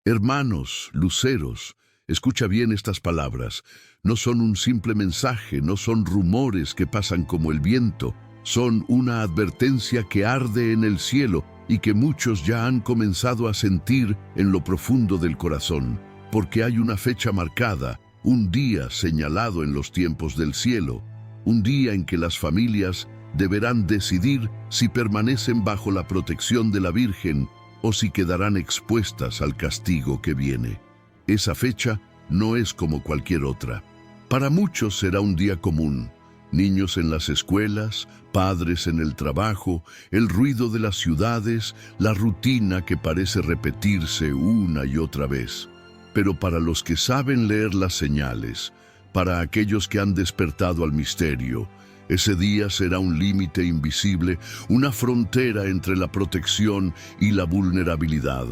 Hermanos, luceros, escucha bien estas palabras. No son un simple mensaje, no son rumores que pasan como el viento. Son una advertencia que arde en el cielo y que muchos ya han comenzado a sentir en lo profundo del corazón, porque hay una fecha marcada, un día señalado en los tiempos del cielo, un día en que las familias deberán decidir si permanecen bajo la protección de la Virgen o si quedarán expuestas al castigo que viene. Esa fecha no es como cualquier otra. Para muchos será un día común. Niños en las escuelas, padres en el trabajo, el ruido de las ciudades, la rutina que parece repetirse una y otra vez. Pero para los que saben leer las señales, para aquellos que han despertado al misterio, ese día será un límite invisible, una frontera entre la protección y la vulnerabilidad.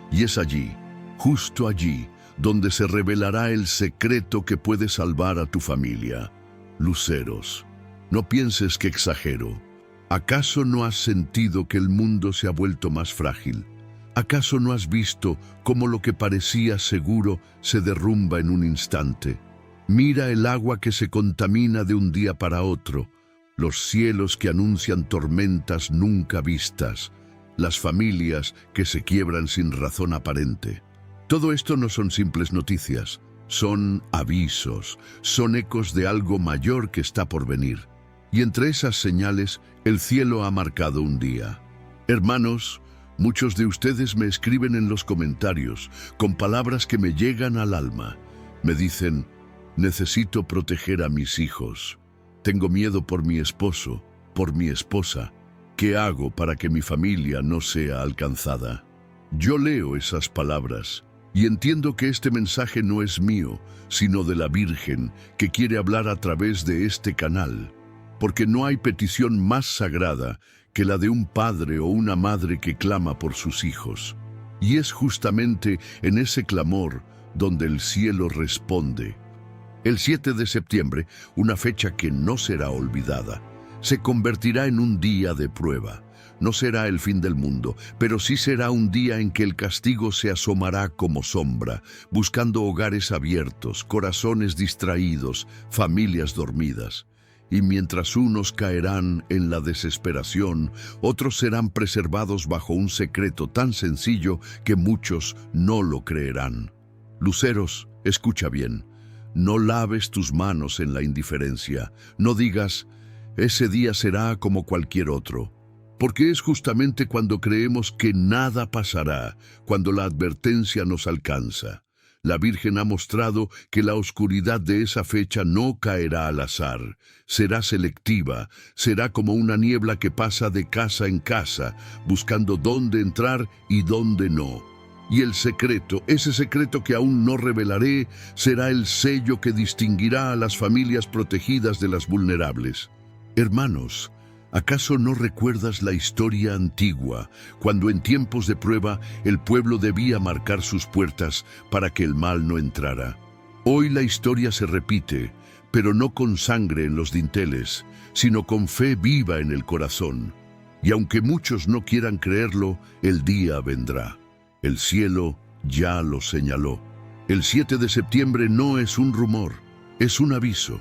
Y es allí, justo allí, donde se revelará el secreto que puede salvar a tu familia. Luceros, no pienses que exagero. ¿Acaso no has sentido que el mundo se ha vuelto más frágil? ¿Acaso no has visto cómo lo que parecía seguro se derrumba en un instante? Mira el agua que se contamina de un día para otro, los cielos que anuncian tormentas nunca vistas, las familias que se quiebran sin razón aparente. Todo esto no son simples noticias, son avisos, son ecos de algo mayor que está por venir. Y entre esas señales, el cielo ha marcado un día. Hermanos, muchos de ustedes me escriben en los comentarios con palabras que me llegan al alma. Me dicen: necesito proteger a mis hijos. Tengo miedo por mi esposo, por mi esposa. ¿Qué hago para que mi familia no sea alcanzada? Yo leo esas palabras y entiendo que este mensaje no es mío, sino de la Virgen, que quiere hablar a través de este canal. Porque no hay petición más sagrada que la de un padre o una madre que clama por sus hijos. Y es justamente en ese clamor donde el cielo responde. El 7 de septiembre, una fecha que no será olvidada, se convertirá en un día de prueba. No será el fin del mundo, pero sí será un día en que el castigo se asomará como sombra, buscando hogares abiertos, corazones distraídos, familias dormidas. Y mientras unos caerán en la desesperación, otros serán preservados bajo un secreto tan sencillo que muchos no lo creerán. Luceros, escucha bien. No laves tus manos en la indiferencia. No digas: ese día será como cualquier otro. Porque es justamente cuando creemos que nada pasará, cuando la advertencia nos alcanza. La Virgen ha mostrado que la oscuridad de esa fecha no caerá al azar, será selectiva, será como una niebla que pasa de casa en casa, buscando dónde entrar y dónde no. Y el secreto, ese secreto que aún no revelaré, será el sello que distinguirá a las familias protegidas de las vulnerables. Hermanos, ¿acaso no recuerdas la historia antigua, cuando en tiempos de prueba el pueblo debía marcar sus puertas para que el mal no entrara? Hoy la historia se repite, pero no con sangre en los dinteles, sino con fe viva en el corazón. Y aunque muchos no quieran creerlo, el día vendrá. El cielo ya lo señaló. El 7 de septiembre no es un rumor, es un aviso.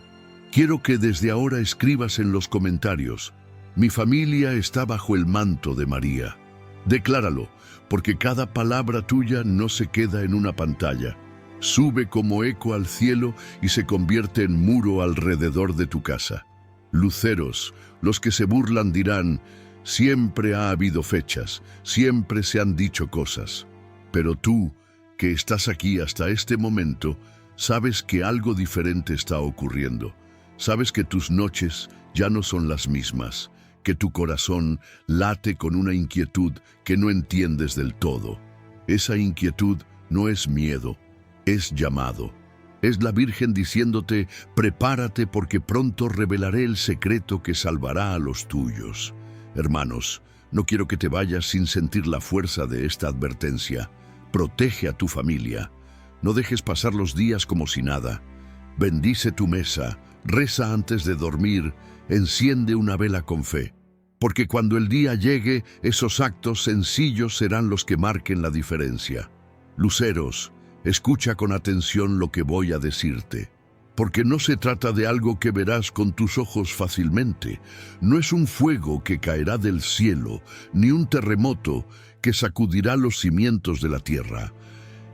Quiero que desde ahora escribas en los comentarios: mi familia está bajo el manto de María. Decláralo, porque cada palabra tuya no se queda en una pantalla. Sube como eco al cielo y se convierte en muro alrededor de tu casa. Luceros, los que se burlan dirán: siempre ha habido fechas, siempre se han dicho cosas. Pero tú, que estás aquí hasta este momento, sabes que algo diferente está ocurriendo. Sabes que tus noches ya no son las mismas, que tu corazón late con una inquietud que no entiendes del todo. Esa inquietud no es miedo, es llamado. Es la Virgen diciéndote: prepárate porque pronto revelaré el secreto que salvará a los tuyos. Hermanos, no quiero que te vayas sin sentir la fuerza de esta advertencia. Protege a tu familia. No dejes pasar los días como si nada. Bendice tu mesa, reza antes de dormir, enciende una vela con fe. Porque cuando el día llegue, esos actos sencillos serán los que marquen la diferencia. Luceros, escucha con atención lo que voy a decirte, porque no se trata de algo que verás con tus ojos fácilmente. No es un fuego que caerá del cielo, ni un terremoto que sacudirá los cimientos de la tierra.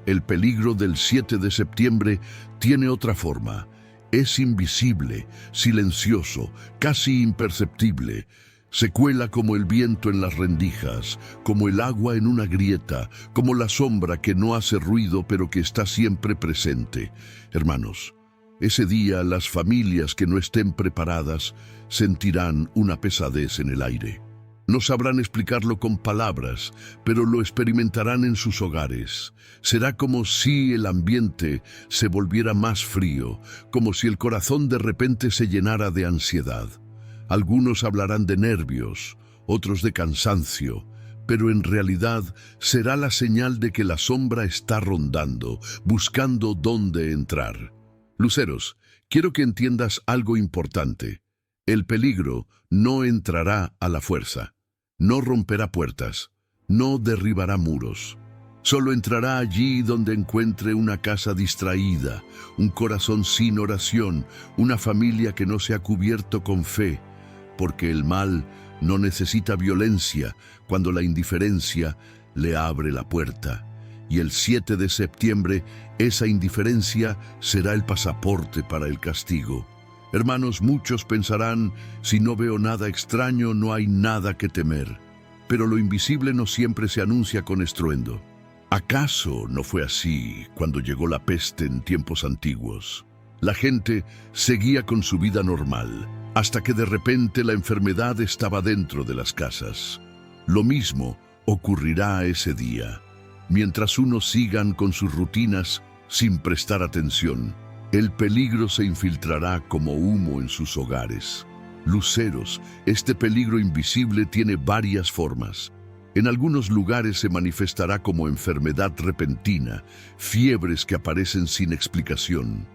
El peligro del 7 de septiembre tiene otra forma. Es invisible, silencioso, casi imperceptible. Se cuela como el viento en las rendijas, como el agua en una grieta, como la sombra que no hace ruido pero que está siempre presente. Hermanos, ese día las familias que no estén preparadas sentirán una pesadez en el aire. No sabrán explicarlo con palabras, pero lo experimentarán en sus hogares. Será como si el ambiente se volviera más frío, como si el corazón de repente se llenara de ansiedad. Algunos hablarán de nervios, otros de cansancio, pero en realidad será la señal de que la sombra está rondando, buscando dónde entrar. Luceros, quiero que entiendas algo importante. El peligro no entrará a la fuerza, no romperá puertas, no derribará muros. Solo entrará allí donde encuentre una casa distraída, un corazón sin oración, una familia que no se ha cubierto con fe, porque el mal no necesita violencia cuando la indiferencia le abre la puerta. Y el 7 de septiembre, esa indiferencia será el pasaporte para el castigo. Hermanos, muchos pensarán, si no veo nada extraño, no hay nada que temer. Pero lo invisible no siempre se anuncia con estruendo. ¿Acaso no fue así cuando llegó la peste en tiempos antiguos? La gente seguía con su vida normal, hasta que de repente la enfermedad estaba dentro de las casas. Lo mismo ocurrirá ese día. Mientras unos sigan con sus rutinas sin prestar atención, el peligro se infiltrará como humo en sus hogares. Luceros, este peligro invisible tiene varias formas. En algunos lugares se manifestará como enfermedad repentina, fiebres que aparecen sin explicación.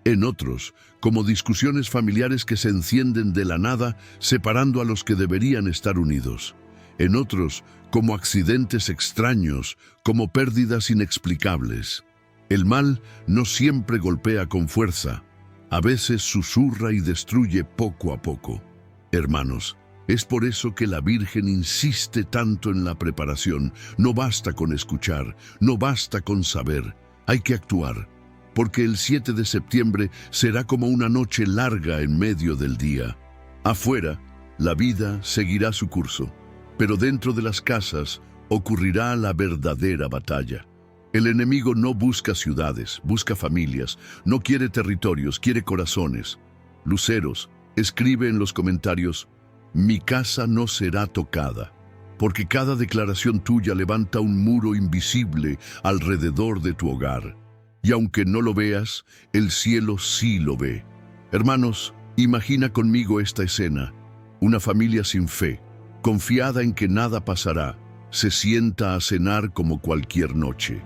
En otros, como discusiones familiares que se encienden de la nada, separando a los que deberían estar unidos. En otros, como accidentes extraños, como pérdidas inexplicables. El mal no siempre golpea con fuerza, a veces susurra y destruye poco a poco. Hermanos, es por eso que la Virgen insiste tanto en la preparación. No basta con escuchar, no basta con saber, hay que actuar. Porque el 7 de septiembre será como una noche larga en medio del día. Afuera, la vida seguirá su curso, pero dentro de las casas ocurrirá la verdadera batalla. El enemigo no busca ciudades, busca familias, no quiere territorios, quiere corazones. Luceros, escribe en los comentarios, mi casa no será tocada, porque cada declaración tuya levanta un muro invisible alrededor de tu hogar. Y aunque no lo veas, el cielo sí lo ve. Hermanos, imagina conmigo esta escena. Una familia sin fe, confiada en que nada pasará, se sienta a cenar como cualquier noche.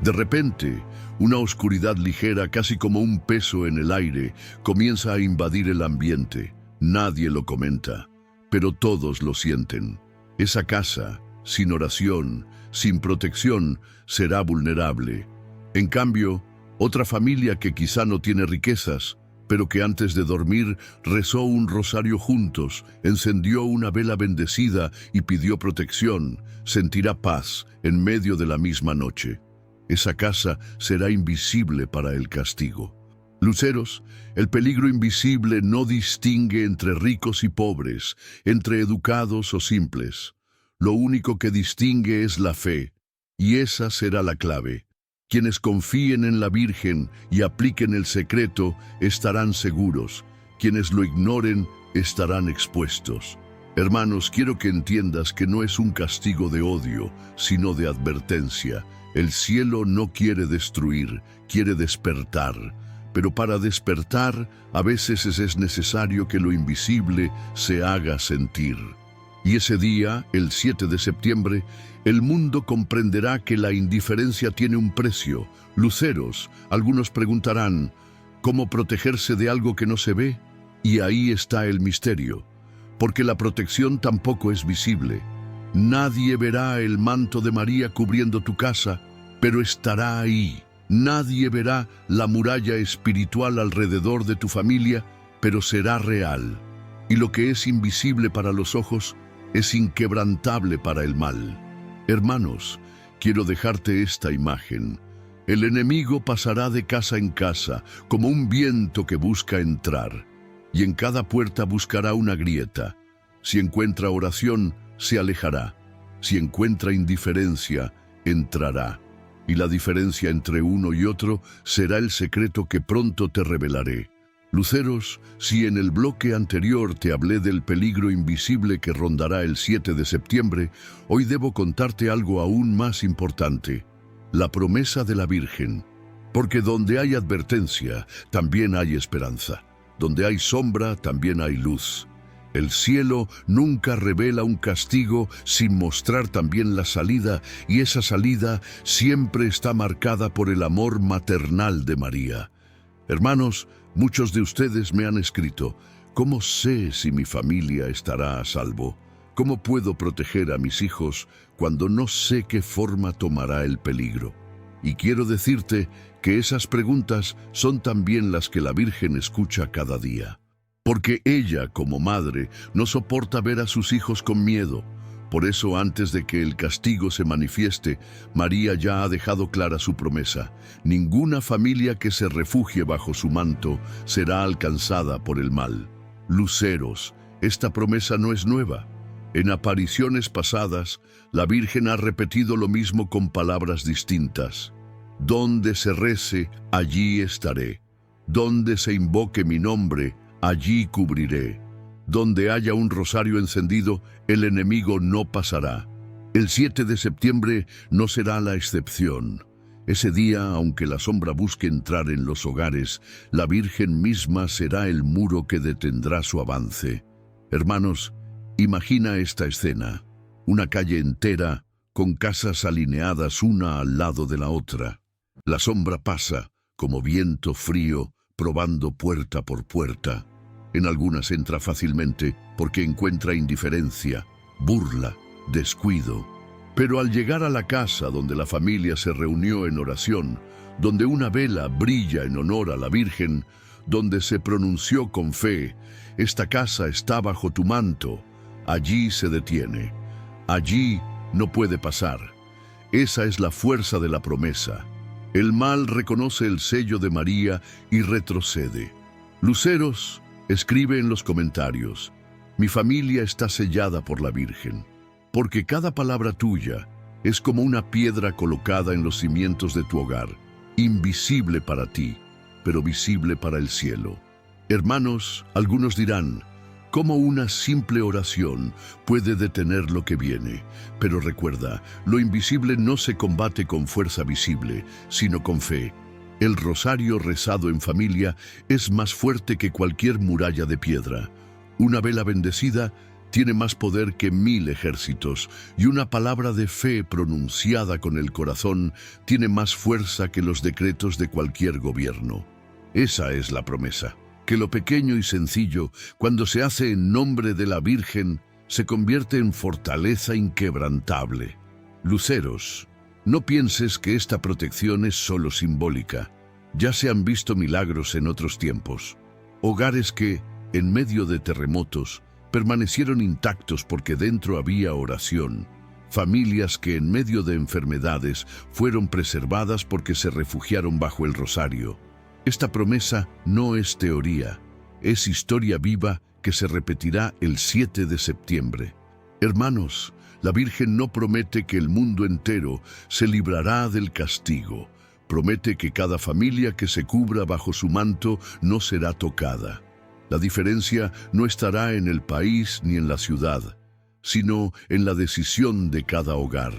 De repente, una oscuridad ligera, casi como un peso en el aire, comienza a invadir el ambiente. Nadie lo comenta, pero todos lo sienten. Esa casa, sin oración, sin protección, será vulnerable. En cambio, otra familia que quizá no tiene riquezas, pero que antes de dormir rezó un rosario juntos, encendió una vela bendecida y pidió protección, sentirá paz en medio de la misma noche. Esa casa será invisible para el castigo. Luceros, el peligro invisible no distingue entre ricos y pobres, entre educados o simples. Lo único que distingue es la fe, y esa será la clave. Quienes confíen en la Virgen y apliquen el secreto estarán seguros. Quienes lo ignoren estarán expuestos. Hermanos, quiero que entiendas que no es un castigo de odio, sino de advertencia. El cielo no quiere destruir, quiere despertar. Pero para despertar, a veces es necesario que lo invisible se haga sentir. Y ese día, el 7 de septiembre, el mundo comprenderá que la indiferencia tiene un precio. Luceros, algunos preguntarán, ¿cómo protegerse de algo que no se ve? Y ahí está el misterio, porque la protección tampoco es visible. Nadie verá el manto de María cubriendo tu casa, pero estará ahí. Nadie verá la muralla espiritual alrededor de tu familia, pero será real. Y lo que es invisible para los ojos es inquebrantable para el mal. Hermanos, quiero dejarte esta imagen. El enemigo pasará de casa en casa, como un viento que busca entrar, y en cada puerta buscará una grieta. Si encuentra oración, se alejará. Si encuentra indiferencia, entrará. Y la diferencia entre uno y otro será el secreto que pronto te revelaré. Luceros, si en el bloque anterior te hablé del peligro invisible que rondará el 7 de septiembre, hoy debo contarte algo aún más importante: la promesa de la Virgen. Porque donde hay advertencia, también hay esperanza. Donde hay sombra, también hay luz. El cielo nunca revela un castigo sin mostrar también la salida, y esa salida siempre está marcada por el amor maternal de María. Hermanos, muchos de ustedes me han escrito: ¿cómo sé si mi familia estará a salvo? ¿Cómo puedo proteger a mis hijos cuando no sé qué forma tomará el peligro? Y quiero decirte que esas preguntas son también las que la Virgen escucha cada día. Porque ella, como madre, no soporta ver a sus hijos con miedo. Por eso, antes de que el castigo se manifieste, María ya ha dejado clara su promesa: ninguna familia que se refugie bajo su manto será alcanzada por el mal. Luceros, esta promesa no es nueva. En apariciones pasadas, la Virgen ha repetido lo mismo con palabras distintas. Donde se rece, allí estaré. Donde se invoque mi nombre, allí cubriré. Donde haya un rosario encendido, el enemigo no pasará. El 7 de septiembre no será la excepción. Ese día, aunque la sombra busque entrar en los hogares, la Virgen misma será el muro que detendrá su avance. Hermanos, imagina esta escena: una calle entera, con casas alineadas una al lado de la otra. La sombra pasa, como viento frío, probando puerta por puerta. En algunas entra fácilmente porque encuentra indiferencia, burla, descuido. Pero al llegar a la casa donde la familia se reunió en oración, donde una vela brilla en honor a la Virgen, donde se pronunció con fe: esta casa está bajo tu manto, allí se detiene. Allí no puede pasar. Esa es la fuerza de la promesa. El mal reconoce el sello de María y retrocede. Luceros, escribe en los comentarios: mi familia está sellada por la Virgen, porque cada palabra tuya es como una piedra colocada en los cimientos de tu hogar, invisible para ti, pero visible para el cielo. Hermanos, algunos dirán: ¿cómo una simple oración puede detener lo que viene? Pero recuerda, lo invisible no se combate con fuerza visible, sino con fe. El rosario rezado en familia es más fuerte que cualquier muralla de piedra. Una vela bendecida tiene más poder que 1000 ejércitos, y una palabra de fe pronunciada con el corazón tiene más fuerza que los decretos de cualquier gobierno. Esa es la promesa: que lo pequeño y sencillo, cuando se hace en nombre de la Virgen, se convierte en fortaleza inquebrantable. Luceros, no pienses que esta protección es solo simbólica. Ya se han visto milagros en otros tiempos. Hogares que, en medio de terremotos, permanecieron intactos porque dentro había oración. Familias que en medio de enfermedades fueron preservadas porque se refugiaron bajo el rosario. Esta promesa no es teoría, es historia viva que se repetirá el 7 de septiembre. Hermanos, la Virgen no promete que el mundo entero se librará del castigo. Promete que cada familia que se cubra bajo su manto no será tocada. La diferencia no estará en el país ni en la ciudad, sino en la decisión de cada hogar.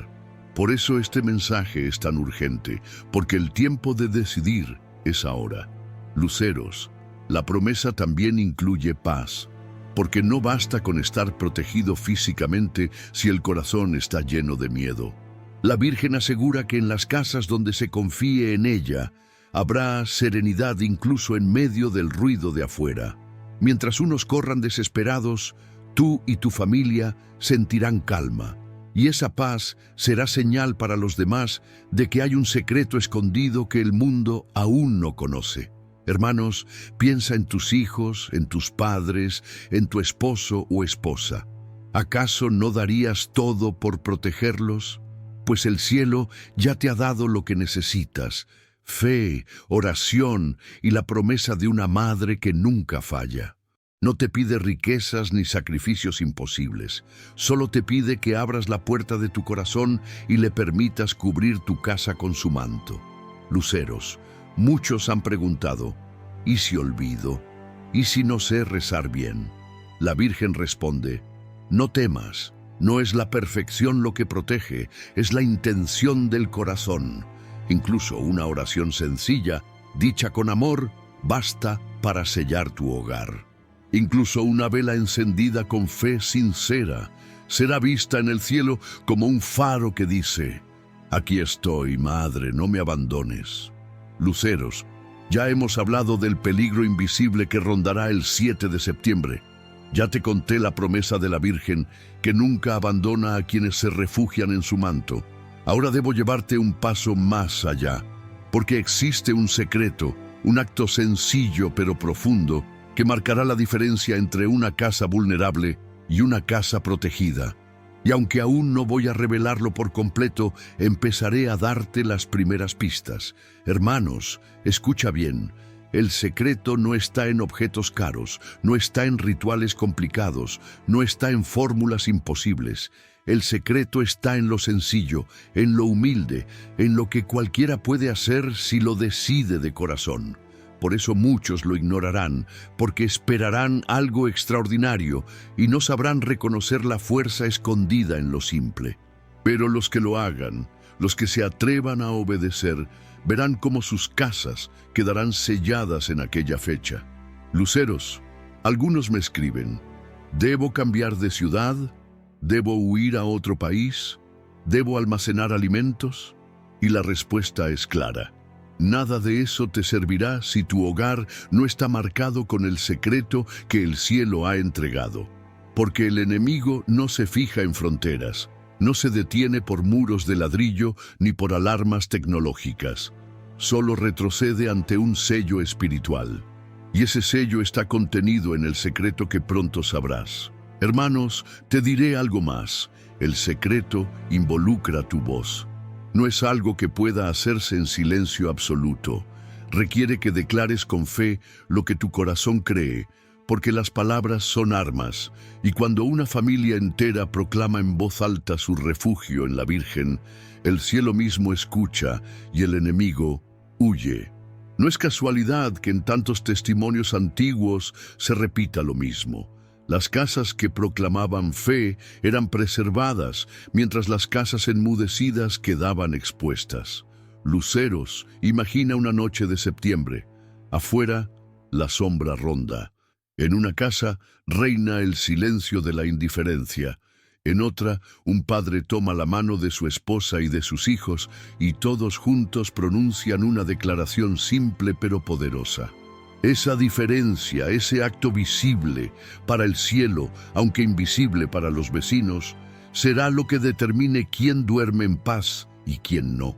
Por eso este mensaje es tan urgente, porque el tiempo de decidir es ahora. Luceros, la promesa también incluye paz, porque no basta con estar protegido físicamente si el corazón está lleno de miedo. La Virgen asegura que en las casas donde se confíe en ella, habrá serenidad incluso en medio del ruido de afuera. Mientras unos corran desesperados, tú y tu familia sentirán calma. y esa paz será señal para los demás de que hay un secreto escondido que el mundo aún no conoce. Hermanos, piensa en tus hijos, en tus padres, en tu esposo o esposa. ¿Acaso no darías todo por protegerlos? Pues el cielo ya te ha dado lo que necesitas: fe, oración y la promesa de una madre que nunca falla. No te pide riquezas ni sacrificios imposibles. Solo te pide que abras la puerta de tu corazón y le permitas cubrir tu casa con su manto. Luceros, muchos han preguntado: ¿y si olvido? ¿Y si no sé rezar bien? La Virgen responde: no temas, no es la perfección lo que protege, es la intención del corazón. Incluso una oración sencilla, dicha con amor, basta para sellar tu hogar. Incluso una vela encendida con fe sincera será vista en el cielo como un faro que dice: aquí estoy, Madre, no me abandones. Luceros, ya hemos hablado del peligro invisible que rondará el 7 de septiembre. Ya te conté la promesa de la Virgen, que nunca abandona a quienes se refugian en su manto. Ahora debo llevarte un paso más allá, porque existe un secreto, un acto sencillo pero profundo, que marcará la diferencia entre una casa vulnerable y una casa protegida. Y aunque aún no voy a revelarlo por completo, empezaré a darte las primeras pistas. Hermanos, escucha bien. El secreto no está en objetos caros, no está en rituales complicados, no está en fórmulas imposibles. El secreto está en lo sencillo, en lo humilde, en lo que cualquiera puede hacer si lo decide de corazón. Por eso muchos lo ignorarán, porque esperarán algo extraordinario y no sabrán reconocer la fuerza escondida en lo simple. Pero los que lo hagan, los que se atrevan a obedecer, verán cómo sus casas quedarán selladas en aquella fecha. Luceros, algunos me escriben: ¿debo cambiar de ciudad? ¿Debo huir a otro país? ¿Debo almacenar alimentos? Y la respuesta es clara: nada de eso te servirá si tu hogar no está marcado con el secreto que el cielo ha entregado. Porque el enemigo no se fija en fronteras, no se detiene por muros de ladrillo ni por alarmas tecnológicas. Solo retrocede ante un sello espiritual. Y ese sello está contenido en el secreto que pronto sabrás. Hermanos, te diré algo más. El secreto involucra tu voz. No es algo que pueda hacerse en silencio absoluto. Requiere que declares con fe lo que tu corazón cree, porque las palabras son armas, y cuando una familia entera proclama en voz alta su refugio en la Virgen, el cielo mismo escucha y el enemigo huye. No es casualidad que en tantos testimonios antiguos se repita lo mismo. Las casas que proclamaban fe eran preservadas, mientras las casas enmudecidas quedaban expuestas. Luceros, imagina una noche de septiembre. Afuera, la sombra ronda. En una casa reina el silencio de la indiferencia. En otra, un padre toma la mano de su esposa y de sus hijos y todos juntos pronuncian una declaración simple pero poderosa. Esa diferencia, ese acto visible para el cielo, aunque invisible para los vecinos, será lo que determine quién duerme en paz y quién no.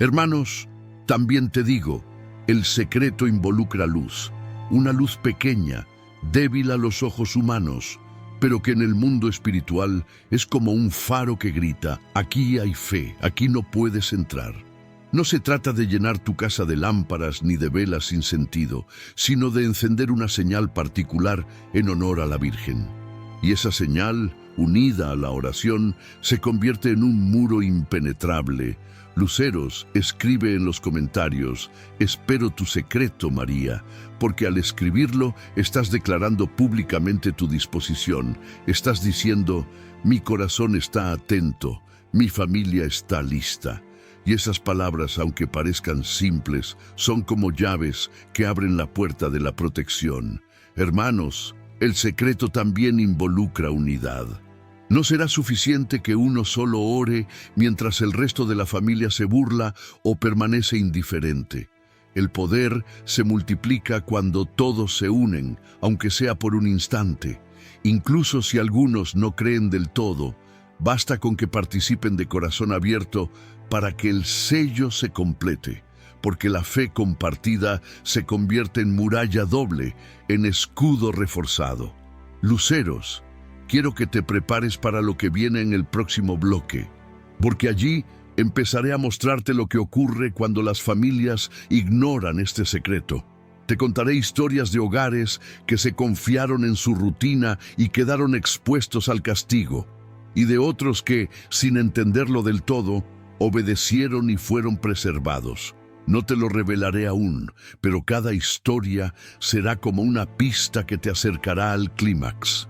Hermanos, también te digo, el secreto involucra luz, una luz pequeña, débil a los ojos humanos, pero que en el mundo espiritual es como un faro que grita: aquí hay fe, aquí no puedes entrar. No se trata de llenar tu casa de lámparas ni de velas sin sentido, sino de encender una señal particular en honor a la Virgen. Y esa señal, unida a la oración, se convierte en un muro impenetrable. Luceros, escribe en los comentarios: espero tu secreto, María, porque al escribirlo estás declarando públicamente tu disposición. Estás diciendo: mi corazón está atento, mi familia está lista. Y esas palabras, aunque parezcan simples, son como llaves que abren la puerta de la protección. Hermanos, el secreto también involucra unidad. No será suficiente que uno solo ore mientras el resto de la familia se burla o permanece indiferente. El poder se multiplica cuando todos se unen, aunque sea por un instante. Incluso si algunos no creen del todo, Basta con que participen de corazón abierto para que el sello se complete, porque la fe compartida se convierte en muralla doble, en escudo reforzado. Luceros, quiero que te prepares para lo que viene en el próximo bloque, porque allí empezaré a mostrarte lo que ocurre cuando las familias ignoran este secreto. Te contaré historias de hogares que se confiaron en su rutina y quedaron expuestos al castigo, y de otros que, sin entenderlo del todo, obedecieron y fueron preservados. No te lo revelaré aún, pero cada historia será como una pista que te acercará al clímax.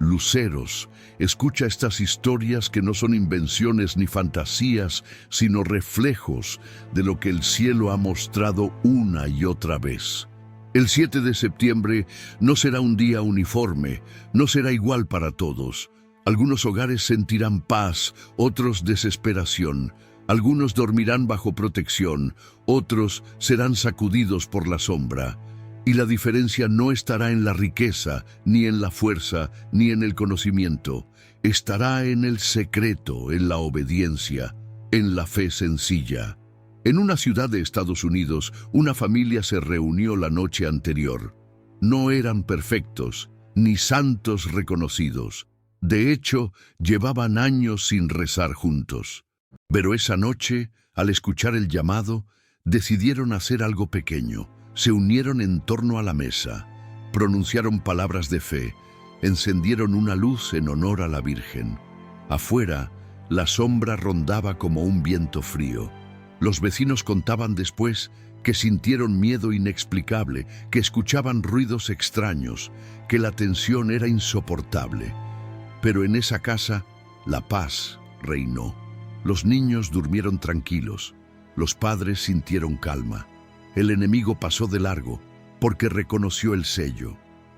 Luceros, escucha estas historias que no son invenciones ni fantasías, sino reflejos de lo que el cielo ha mostrado una y otra vez. El 7 de septiembre no será un día uniforme, no será igual para todos. Algunos hogares sentirán paz, otros desesperación. Algunos dormirán bajo protección, otros serán sacudidos por la sombra. Y la diferencia no estará en la riqueza, ni en la fuerza, ni en el conocimiento. Estará en el secreto, en la obediencia, en la fe sencilla. En una ciudad de Estados Unidos, una familia se reunió la noche anterior. No eran perfectos, ni santos reconocidos. De hecho, llevaban años sin rezar juntos. Pero esa noche, al escuchar el llamado, decidieron hacer algo pequeño. Se unieron en torno a la mesa, pronunciaron palabras de fe, encendieron una luz en honor a la Virgen. Afuera, la sombra rondaba como un viento frío. Los vecinos contaban después que sintieron miedo inexplicable, que escuchaban ruidos extraños, que la tensión era insoportable. Pero en esa casa, la paz reinó. Los niños durmieron tranquilos, los padres sintieron calma. El enemigo pasó de largo, porque reconoció el sello.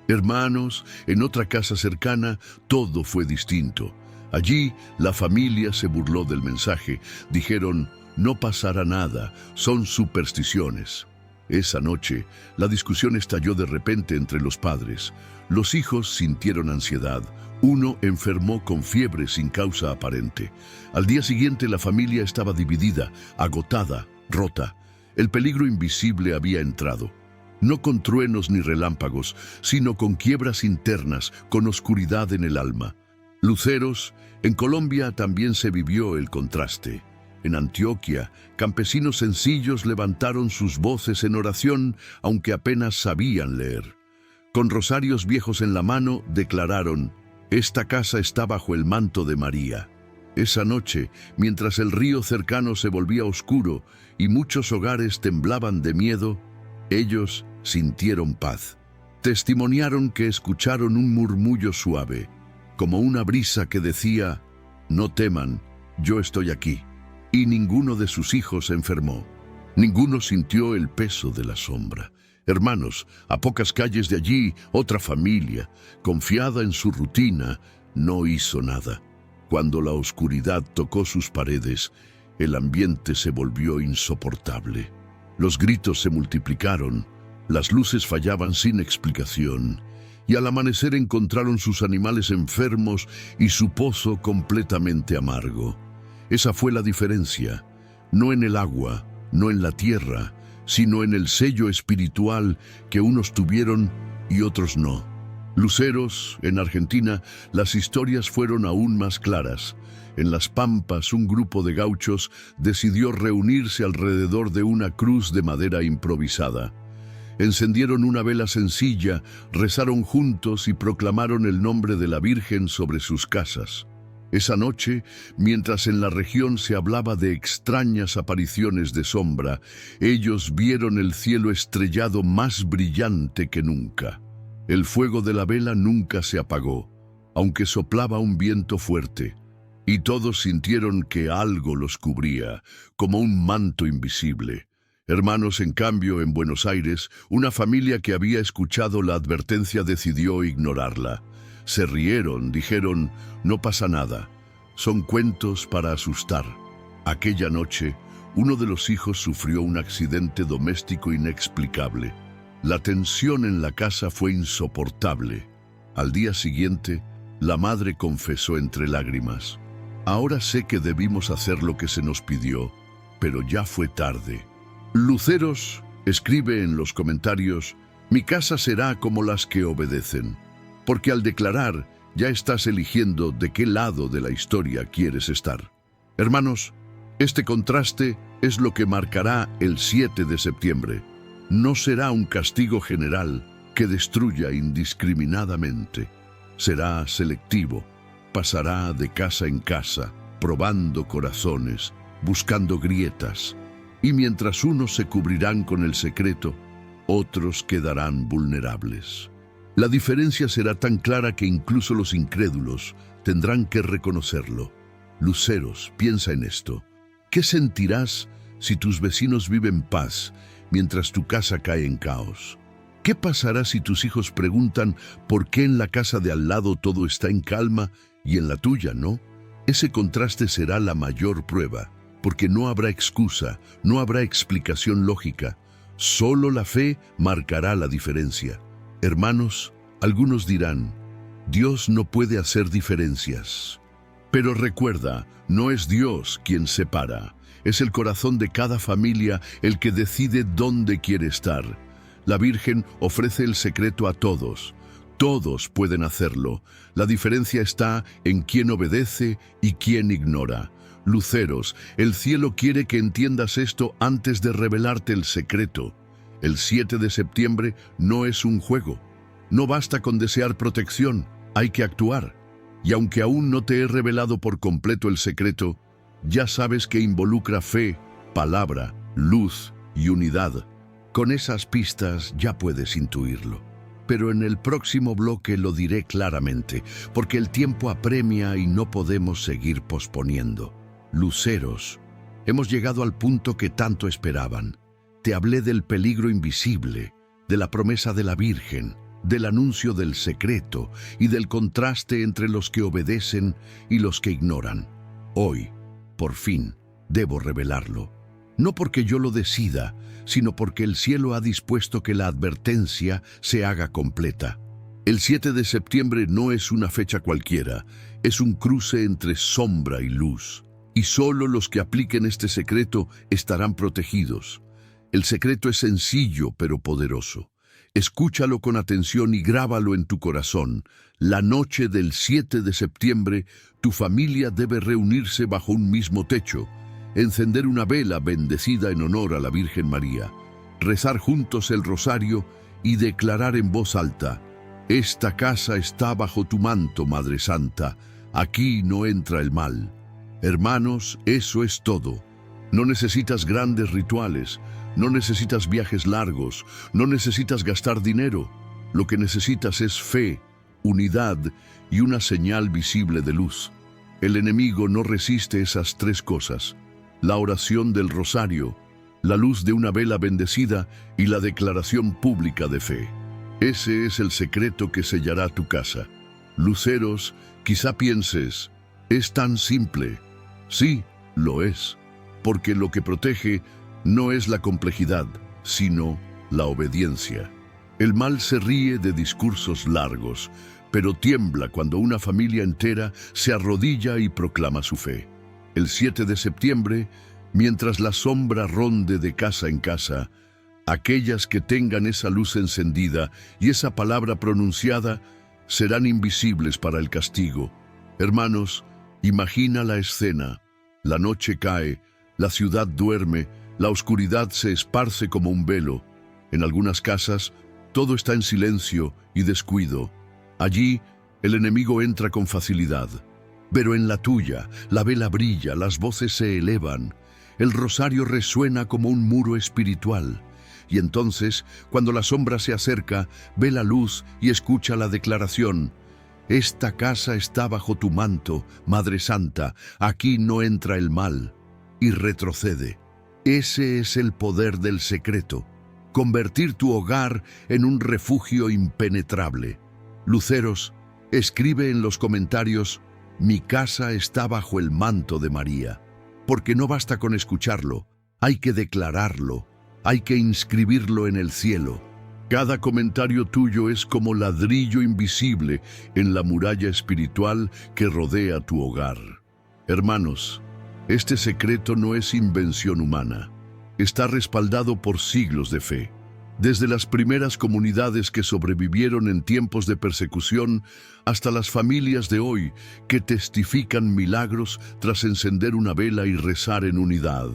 Hermanos, en otra casa cercana, todo fue distinto. Allí, la familia se burló del mensaje. Dijeron, no pasará nada, son supersticiones. Esa noche, la discusión estalló de repente entre los padres. Los hijos sintieron ansiedad. Uno enfermó con fiebre sin causa aparente. Al día siguiente, la familia estaba dividida, agotada, rota. El peligro invisible había entrado, no con truenos ni relámpagos, sino con quiebras internas, con oscuridad en el alma. Luceros, en Colombia también se vivió el contraste. En Antioquia, campesinos sencillos levantaron sus voces en oración, aunque apenas sabían leer. Con rosarios viejos en la mano, declararon, «Esta casa está bajo el manto de María». Esa noche, mientras el río cercano se volvía oscuro y muchos hogares temblaban de miedo, ellos sintieron paz. Testimoniaron que escucharon un murmullo suave, como una brisa que decía, «No teman, yo estoy aquí». Y ninguno de sus hijos se enfermó. Ninguno sintió el peso de la sombra. Hermanos, a pocas calles de allí, otra familia, confiada en su rutina, no hizo nada. Cuando la oscuridad tocó sus paredes, el ambiente se volvió insoportable. Los gritos se multiplicaron, las luces fallaban sin explicación, y al amanecer encontraron sus animales enfermos y su pozo completamente amargo. Esa fue la diferencia, no en el agua, no en la tierra, sino en el sello espiritual que unos tuvieron y otros no. Luceros, en Argentina, las historias fueron aún más claras. En las Pampas, un grupo de gauchos decidió reunirse alrededor de una cruz de madera improvisada. Encendieron una vela sencilla, rezaron juntos y proclamaron el nombre de la Virgen sobre sus casas. Esa noche, mientras en la región se hablaba de extrañas apariciones de sombra, ellos vieron el cielo estrellado más brillante que nunca. El fuego de la vela nunca se apagó, aunque soplaba un viento fuerte, y todos sintieron que algo los cubría, como un manto invisible. Hermanos, en cambio, en Buenos Aires, una familia que había escuchado la advertencia decidió ignorarla. Se rieron, dijeron, no pasa nada, son cuentos para asustar. Aquella noche, uno de los hijos sufrió un accidente doméstico inexplicable. La tensión en la casa fue insoportable. Al día siguiente, la madre confesó entre lágrimas, Ahora sé que debimos hacer lo que se nos pidió, pero ya fue tarde. Luceros, escribe en los comentarios, mi casa será como las que obedecen, porque al declarar ya estás eligiendo de qué lado de la historia quieres estar. Hermanos, este contraste es lo que marcará el 7 de septiembre. No será un castigo general que destruya indiscriminadamente. Será selectivo, pasará de casa en casa, probando corazones, buscando grietas, y mientras unos se cubrirán con el secreto, otros quedarán vulnerables. La diferencia será tan clara que incluso los incrédulos tendrán que reconocerlo. Luceros, piensa en esto. ¿Qué sentirás si tus vecinos viven paz mientras tu casa cae en caos? ¿Qué pasará si tus hijos preguntan por qué en la casa de al lado todo está en calma y en la tuya no? Ese contraste será la mayor prueba, porque no habrá excusa, no habrá explicación lógica. Solo la fe marcará la diferencia. Hermanos, algunos dirán, Dios no puede hacer diferencias. Pero recuerda, no es Dios quien separa. Es el corazón de cada familia el que decide dónde quiere estar. La Virgen ofrece el secreto a todos. Todos pueden hacerlo. La diferencia está en quién obedece y quién ignora. Luceros, el cielo quiere que entiendas esto antes de revelarte el secreto. El 7 de septiembre no es un juego. No basta con desear protección, hay que actuar. Y aunque aún no te he revelado por completo el secreto, ya sabes que involucra fe, palabra, luz y unidad. Con esas pistas ya puedes intuirlo. Pero en el próximo bloque lo diré claramente, porque el tiempo apremia y no podemos seguir posponiendo. Luceros, hemos llegado al punto que tanto esperaban. Te hablé del peligro invisible, de la promesa de la Virgen, del anuncio del secreto y del contraste entre los que obedecen y los que ignoran. Hoy, por fin, debo revelarlo. No porque yo lo decida, sino porque el cielo ha dispuesto que la advertencia se haga completa. El 7 de septiembre no es una fecha cualquiera, es un cruce entre sombra y luz. Y solo los que apliquen este secreto estarán protegidos. El secreto es sencillo pero poderoso. Escúchalo con atención y grábalo en tu corazón. La noche del 7 de septiembre, tu familia debe reunirse bajo un mismo techo, encender una vela bendecida en honor a la Virgen María, rezar juntos el rosario y declarar en voz alta: esta casa está bajo tu manto, Madre Santa, aquí no entra el mal. Hermanos, eso es todo. No necesitas grandes rituales, no necesitas viajes largos, no necesitas gastar dinero. Lo que necesitas es fe, unidad y una señal visible de luz. El enemigo no resiste esas tres cosas: la oración del rosario, la luz de una vela bendecida y la declaración pública de fe. Ese es el secreto que sellará tu casa. Luceros, quizá pienses, ¿es tan simple? Sí, lo es, porque lo que protege no es la complejidad, sino la obediencia. El mal se ríe de discursos largos, pero tiembla cuando una familia entera se arrodilla y proclama su fe. El 7 de septiembre, mientras la sombra ronde de casa en casa, aquellas que tengan esa luz encendida y esa palabra pronunciada serán invisibles para el castigo. Hermanos, imagina la escena. La noche cae, la ciudad duerme, la oscuridad se esparce como un velo. En algunas casas, todo está en silencio y descuido. Allí, el enemigo entra con facilidad. Pero en la tuya, la vela brilla, las voces se elevan. El rosario resuena como un muro espiritual. Y entonces, cuando la sombra se acerca, ve la luz y escucha la declaración: esta casa está bajo tu manto, Madre Santa, aquí no entra el mal. Y retrocede. Ese es el poder del secreto: convertir tu hogar en un refugio impenetrable. Luceros, escribe en los comentarios: mi casa está bajo el manto de María. Porque no basta con escucharlo, hay que declararlo, hay que inscribirlo en el cielo. Cada comentario tuyo es como ladrillo invisible en la muralla espiritual que rodea tu hogar. Hermanos, este secreto no es invención humana. Está respaldado por siglos de fe. Desde las primeras comunidades que sobrevivieron en tiempos de persecución hasta las familias de hoy que testifican milagros tras encender una vela y rezar en unidad.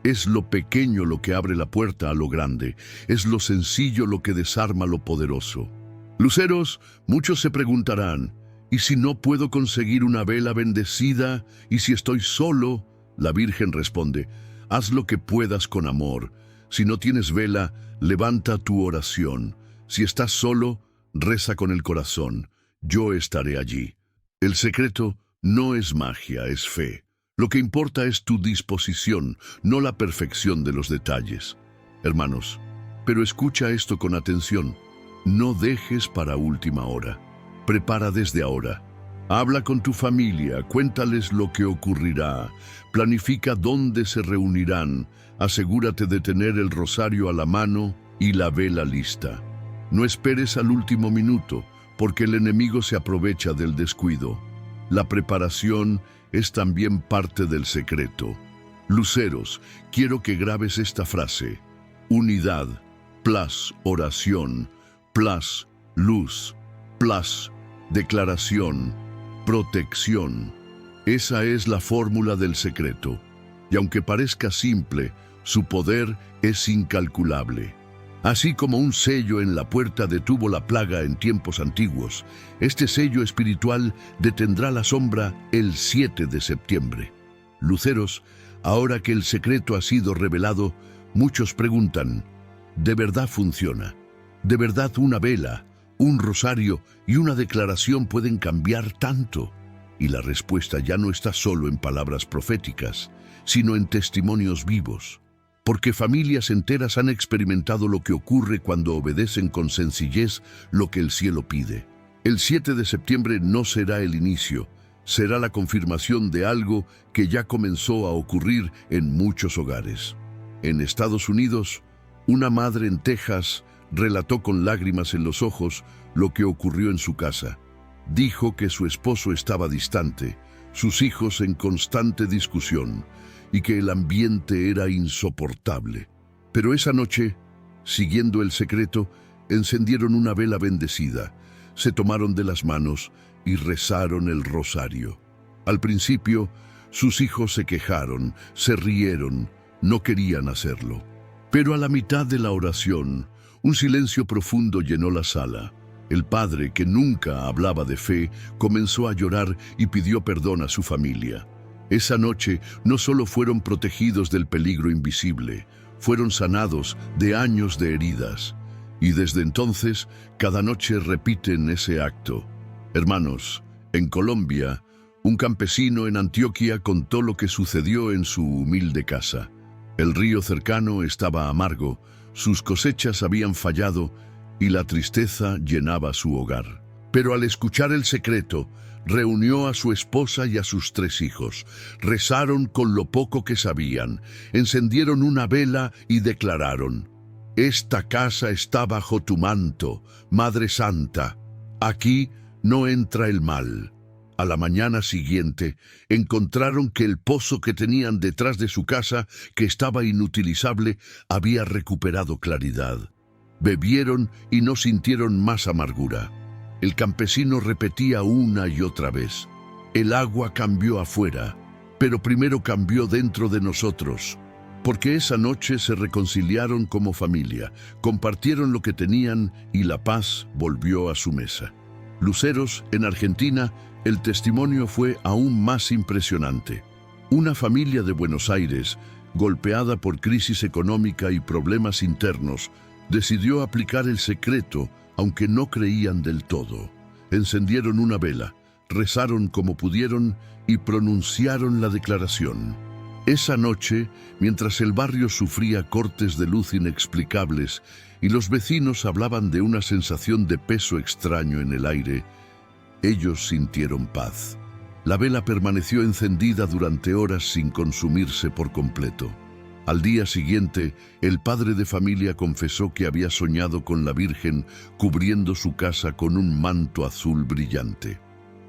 Es lo pequeño lo que abre la puerta a lo grande, es lo sencillo lo que desarma lo poderoso. Luceros, muchos se preguntarán, ¿y si no puedo conseguir una vela bendecida? ¿Y si estoy solo? La Virgen responde, haz lo que puedas con amor. Si no tienes vela, levanta tu oración. Si estás solo, reza con el corazón. Yo estaré allí. El secreto no es magia, es fe. Lo que importa es tu disposición, no la perfección de los detalles. Hermanos, pero escucha esto con atención. No dejes para última hora. Prepara desde ahora. Habla con tu familia, cuéntales lo que ocurrirá. Planifica dónde se reunirán. Asegúrate de tener el rosario a la mano y la vela lista. No esperes al último minuto, porque el enemigo se aprovecha del descuido. La preparación es también parte del secreto. Luceros, quiero que grabes esta frase. Unidad, plus oración, plus luz, plus declaración, protección. Esa es la fórmula del secreto. Y aunque parezca simple, su poder es incalculable. Así como un sello en la puerta detuvo la plaga en tiempos antiguos, este sello espiritual detendrá la sombra el 7 de septiembre. Luceros, ahora que el secreto ha sido revelado, muchos preguntan, ¿de verdad funciona? ¿De verdad una vela, un rosario y una declaración pueden cambiar tanto? Y la respuesta ya no está solo en palabras proféticas, sino en testimonios vivos. Porque familias enteras han experimentado lo que ocurre cuando obedecen con sencillez lo que el cielo pide. El 7 de septiembre no será el inicio, será la confirmación de algo que ya comenzó a ocurrir en muchos hogares. En Estados Unidos, una madre en Texas relató con lágrimas en los ojos lo que ocurrió en su casa. Dijo que su esposo estaba distante, sus hijos en constante discusión, y que el ambiente era insoportable. Pero esa noche, siguiendo el secreto, encendieron una vela bendecida, se tomaron de las manos y rezaron el rosario. Al principio, sus hijos se quejaron, se rieron, no querían hacerlo. Pero a la mitad de la oración, un silencio profundo llenó la sala. El padre, que nunca hablaba de fe, comenzó a llorar y pidió perdón a su familia. Esa noche no solo fueron protegidos del peligro invisible, fueron sanados de años de heridas. Y desde entonces, cada noche repiten ese acto. Hermanos, en Colombia, un campesino en Antioquia contó lo que sucedió en su humilde casa. El río cercano estaba amargo, sus cosechas habían fallado y la tristeza llenaba su hogar. Pero al escuchar el secreto, reunió a su esposa y a sus 3 hijos, rezaron con lo poco que sabían, encendieron una vela y declararon, «Esta casa está bajo tu manto, Madre Santa. Aquí no entra el mal». A la mañana siguiente, encontraron que el pozo que tenían detrás de su casa, que estaba inutilizable, había recuperado claridad. Bebieron y no sintieron más amargura. El campesino repetía una y otra vez, el agua cambió afuera, pero primero cambió dentro de nosotros, porque esa noche se reconciliaron como familia, compartieron lo que tenían y la paz volvió a su mesa. Luceros, en Argentina, el testimonio fue aún más impresionante. Una familia de Buenos Aires, golpeada por crisis económica y problemas internos, decidió aplicar el secreto, aunque no creían del todo. Encendieron una vela, rezaron como pudieron y pronunciaron la declaración. Esa noche, mientras el barrio sufría cortes de luz inexplicables y los vecinos hablaban de una sensación de peso extraño en el aire, ellos sintieron paz. La vela permaneció encendida durante horas sin consumirse por completo. Al día siguiente, el padre de familia confesó que había soñado con la Virgen cubriendo su casa con un manto azul brillante.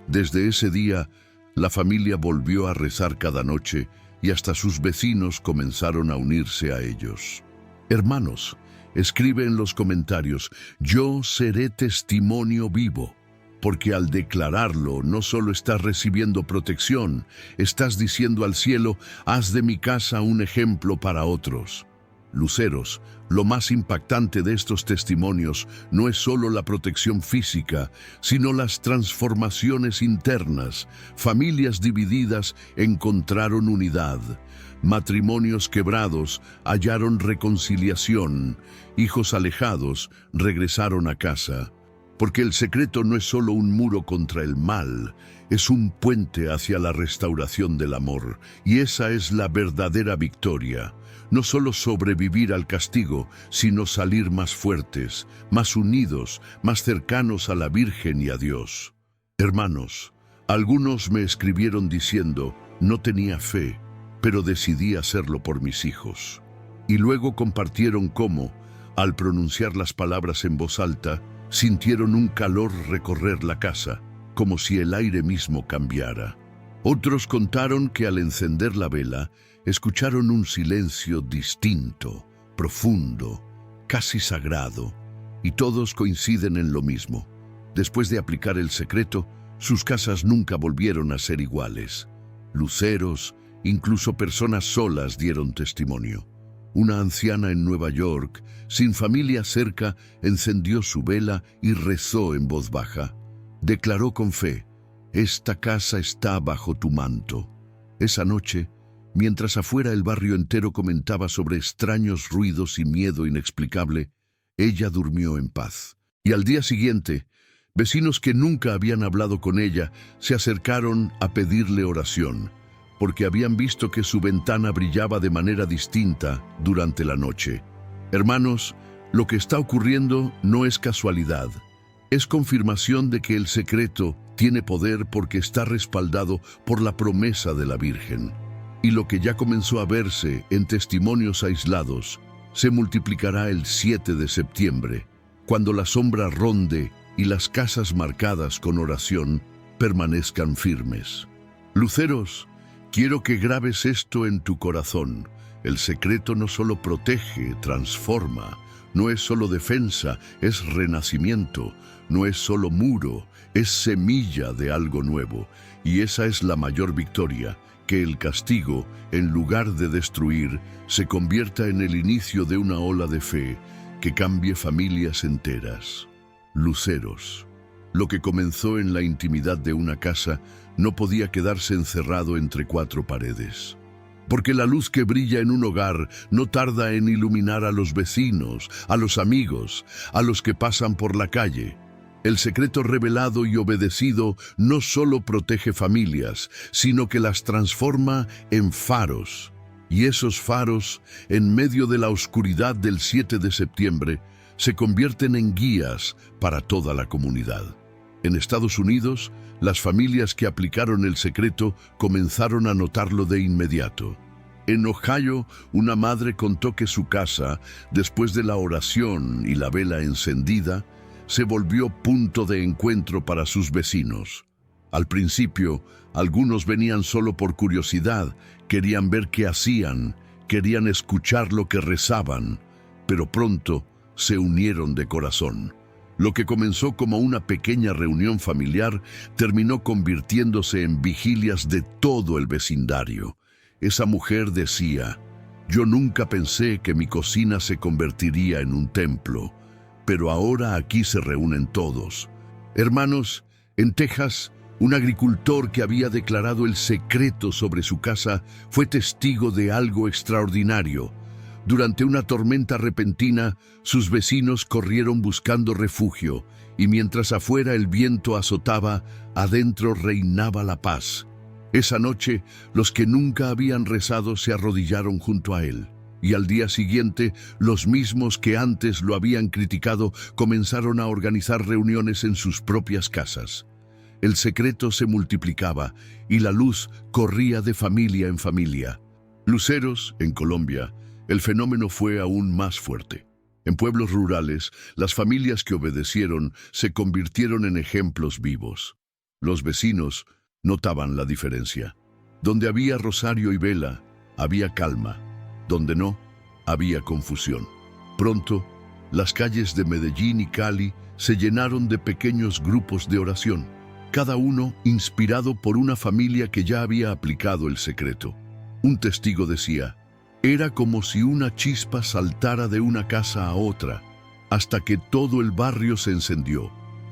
Desde ese día, La familia volvió a rezar cada noche y hasta sus vecinos comenzaron a unirse a ellos. Hermanos, escribe en los comentarios: yo seré testimonio vivo. Porque al declararlo, no solo estás recibiendo protección, estás diciendo al cielo: haz de mi casa un ejemplo para otros. Luceros, lo más impactante de estos testimonios no es solo la protección física, sino las transformaciones internas. Familias divididas encontraron unidad. Matrimonios quebrados hallaron reconciliación. Hijos alejados regresaron a casa. Porque el secreto no es solo un muro contra el mal, es un puente hacia la restauración del amor. Y esa es la verdadera victoria. No solo sobrevivir al castigo, sino salir más fuertes, más unidos, más cercanos a la Virgen y a Dios. Hermanos, algunos me escribieron diciendo: no tenía fe, pero decidí hacerlo por mis hijos. Y luego compartieron cómo, al pronunciar las palabras en voz alta, sintieron un calor recorrer la casa, como si el aire mismo cambiara. Otros contaron que al encender la vela, escucharon un silencio distinto, profundo, casi sagrado, y todos coinciden en lo mismo. Después de aplicar el secreto, sus casas nunca volvieron a ser iguales. Luceros, incluso personas solas dieron testimonio. Una anciana en Nueva York, sin familia cerca, encendió su vela y rezó en voz baja. Declaró con fe: esta casa está bajo tu manto. Esa noche, mientras afuera el barrio entero comentaba sobre extraños ruidos y miedo inexplicable, ella durmió en paz. Y al día siguiente, vecinos que nunca habían hablado con ella se acercaron a pedirle oración, porque habían visto que su ventana brillaba de manera distinta durante la noche. Hermanos, lo que está ocurriendo no es casualidad. Es confirmación de que el secreto tiene poder porque está respaldado por la promesa de la Virgen. Y lo que ya comenzó a verse en testimonios aislados se multiplicará el 7 de septiembre, cuando la sombra ronde y las casas marcadas con oración permanezcan firmes. Luceros, quiero que grabes esto en tu corazón. El secreto no solo protege, transforma. No es solo defensa, es renacimiento. No es solo muro, es semilla de algo nuevo. Y esa es la mayor victoria, que el castigo, en lugar de destruir, se convierta en el inicio de una ola de fe que cambie familias enteras. Luceros. Lo que comenzó en la intimidad de una casa no podía quedarse encerrado entre cuatro paredes. Porque la luz que brilla en un hogar no tarda en iluminar a los vecinos, a los amigos, a los que pasan por la calle. El secreto revelado y obedecido no solo protege familias, sino que las transforma en faros. Y esos faros, en medio de la oscuridad del 7 de septiembre, se convierten en guías para toda la comunidad. En Estados Unidos, las familias que aplicaron el secreto comenzaron a notarlo de inmediato. En Ohio, una madre contó que su casa, después de la oración y la vela encendida, se volvió punto de encuentro para sus vecinos. Al principio, algunos venían solo por curiosidad, querían ver qué hacían, querían escuchar lo que rezaban, pero pronto se unieron de corazón. Lo que comenzó como una pequeña reunión familiar terminó convirtiéndose en vigilias de todo el vecindario. Esa mujer decía: yo nunca pensé que mi cocina se convertiría en un templo, pero ahora aquí se reúnen todos. Hermanos, en Texas, un agricultor que había declarado el secreto sobre su casa fue testigo de algo extraordinario. Durante una tormenta repentina, sus vecinos corrieron buscando refugio, y mientras afuera el viento azotaba, adentro reinaba la paz. Esa noche, los que nunca habían rezado se arrodillaron junto a él. Y al día siguiente, los mismos que antes lo habían criticado comenzaron a organizar reuniones en sus propias casas. El secreto se multiplicaba y la luz corría de familia en familia. Luceros, en Colombia, el fenómeno fue aún más fuerte. En pueblos rurales, las familias que obedecieron se convirtieron en ejemplos vivos. Los vecinos notaban la diferencia. Donde había rosario y vela, había calma. Donde no, había confusión. Pronto, las calles de Medellín y Cali se llenaron de pequeños grupos de oración, cada uno inspirado por una familia que ya había aplicado el secreto. Un testigo decía, era como si una chispa saltara de una casa a otra, hasta que todo el barrio se encendió.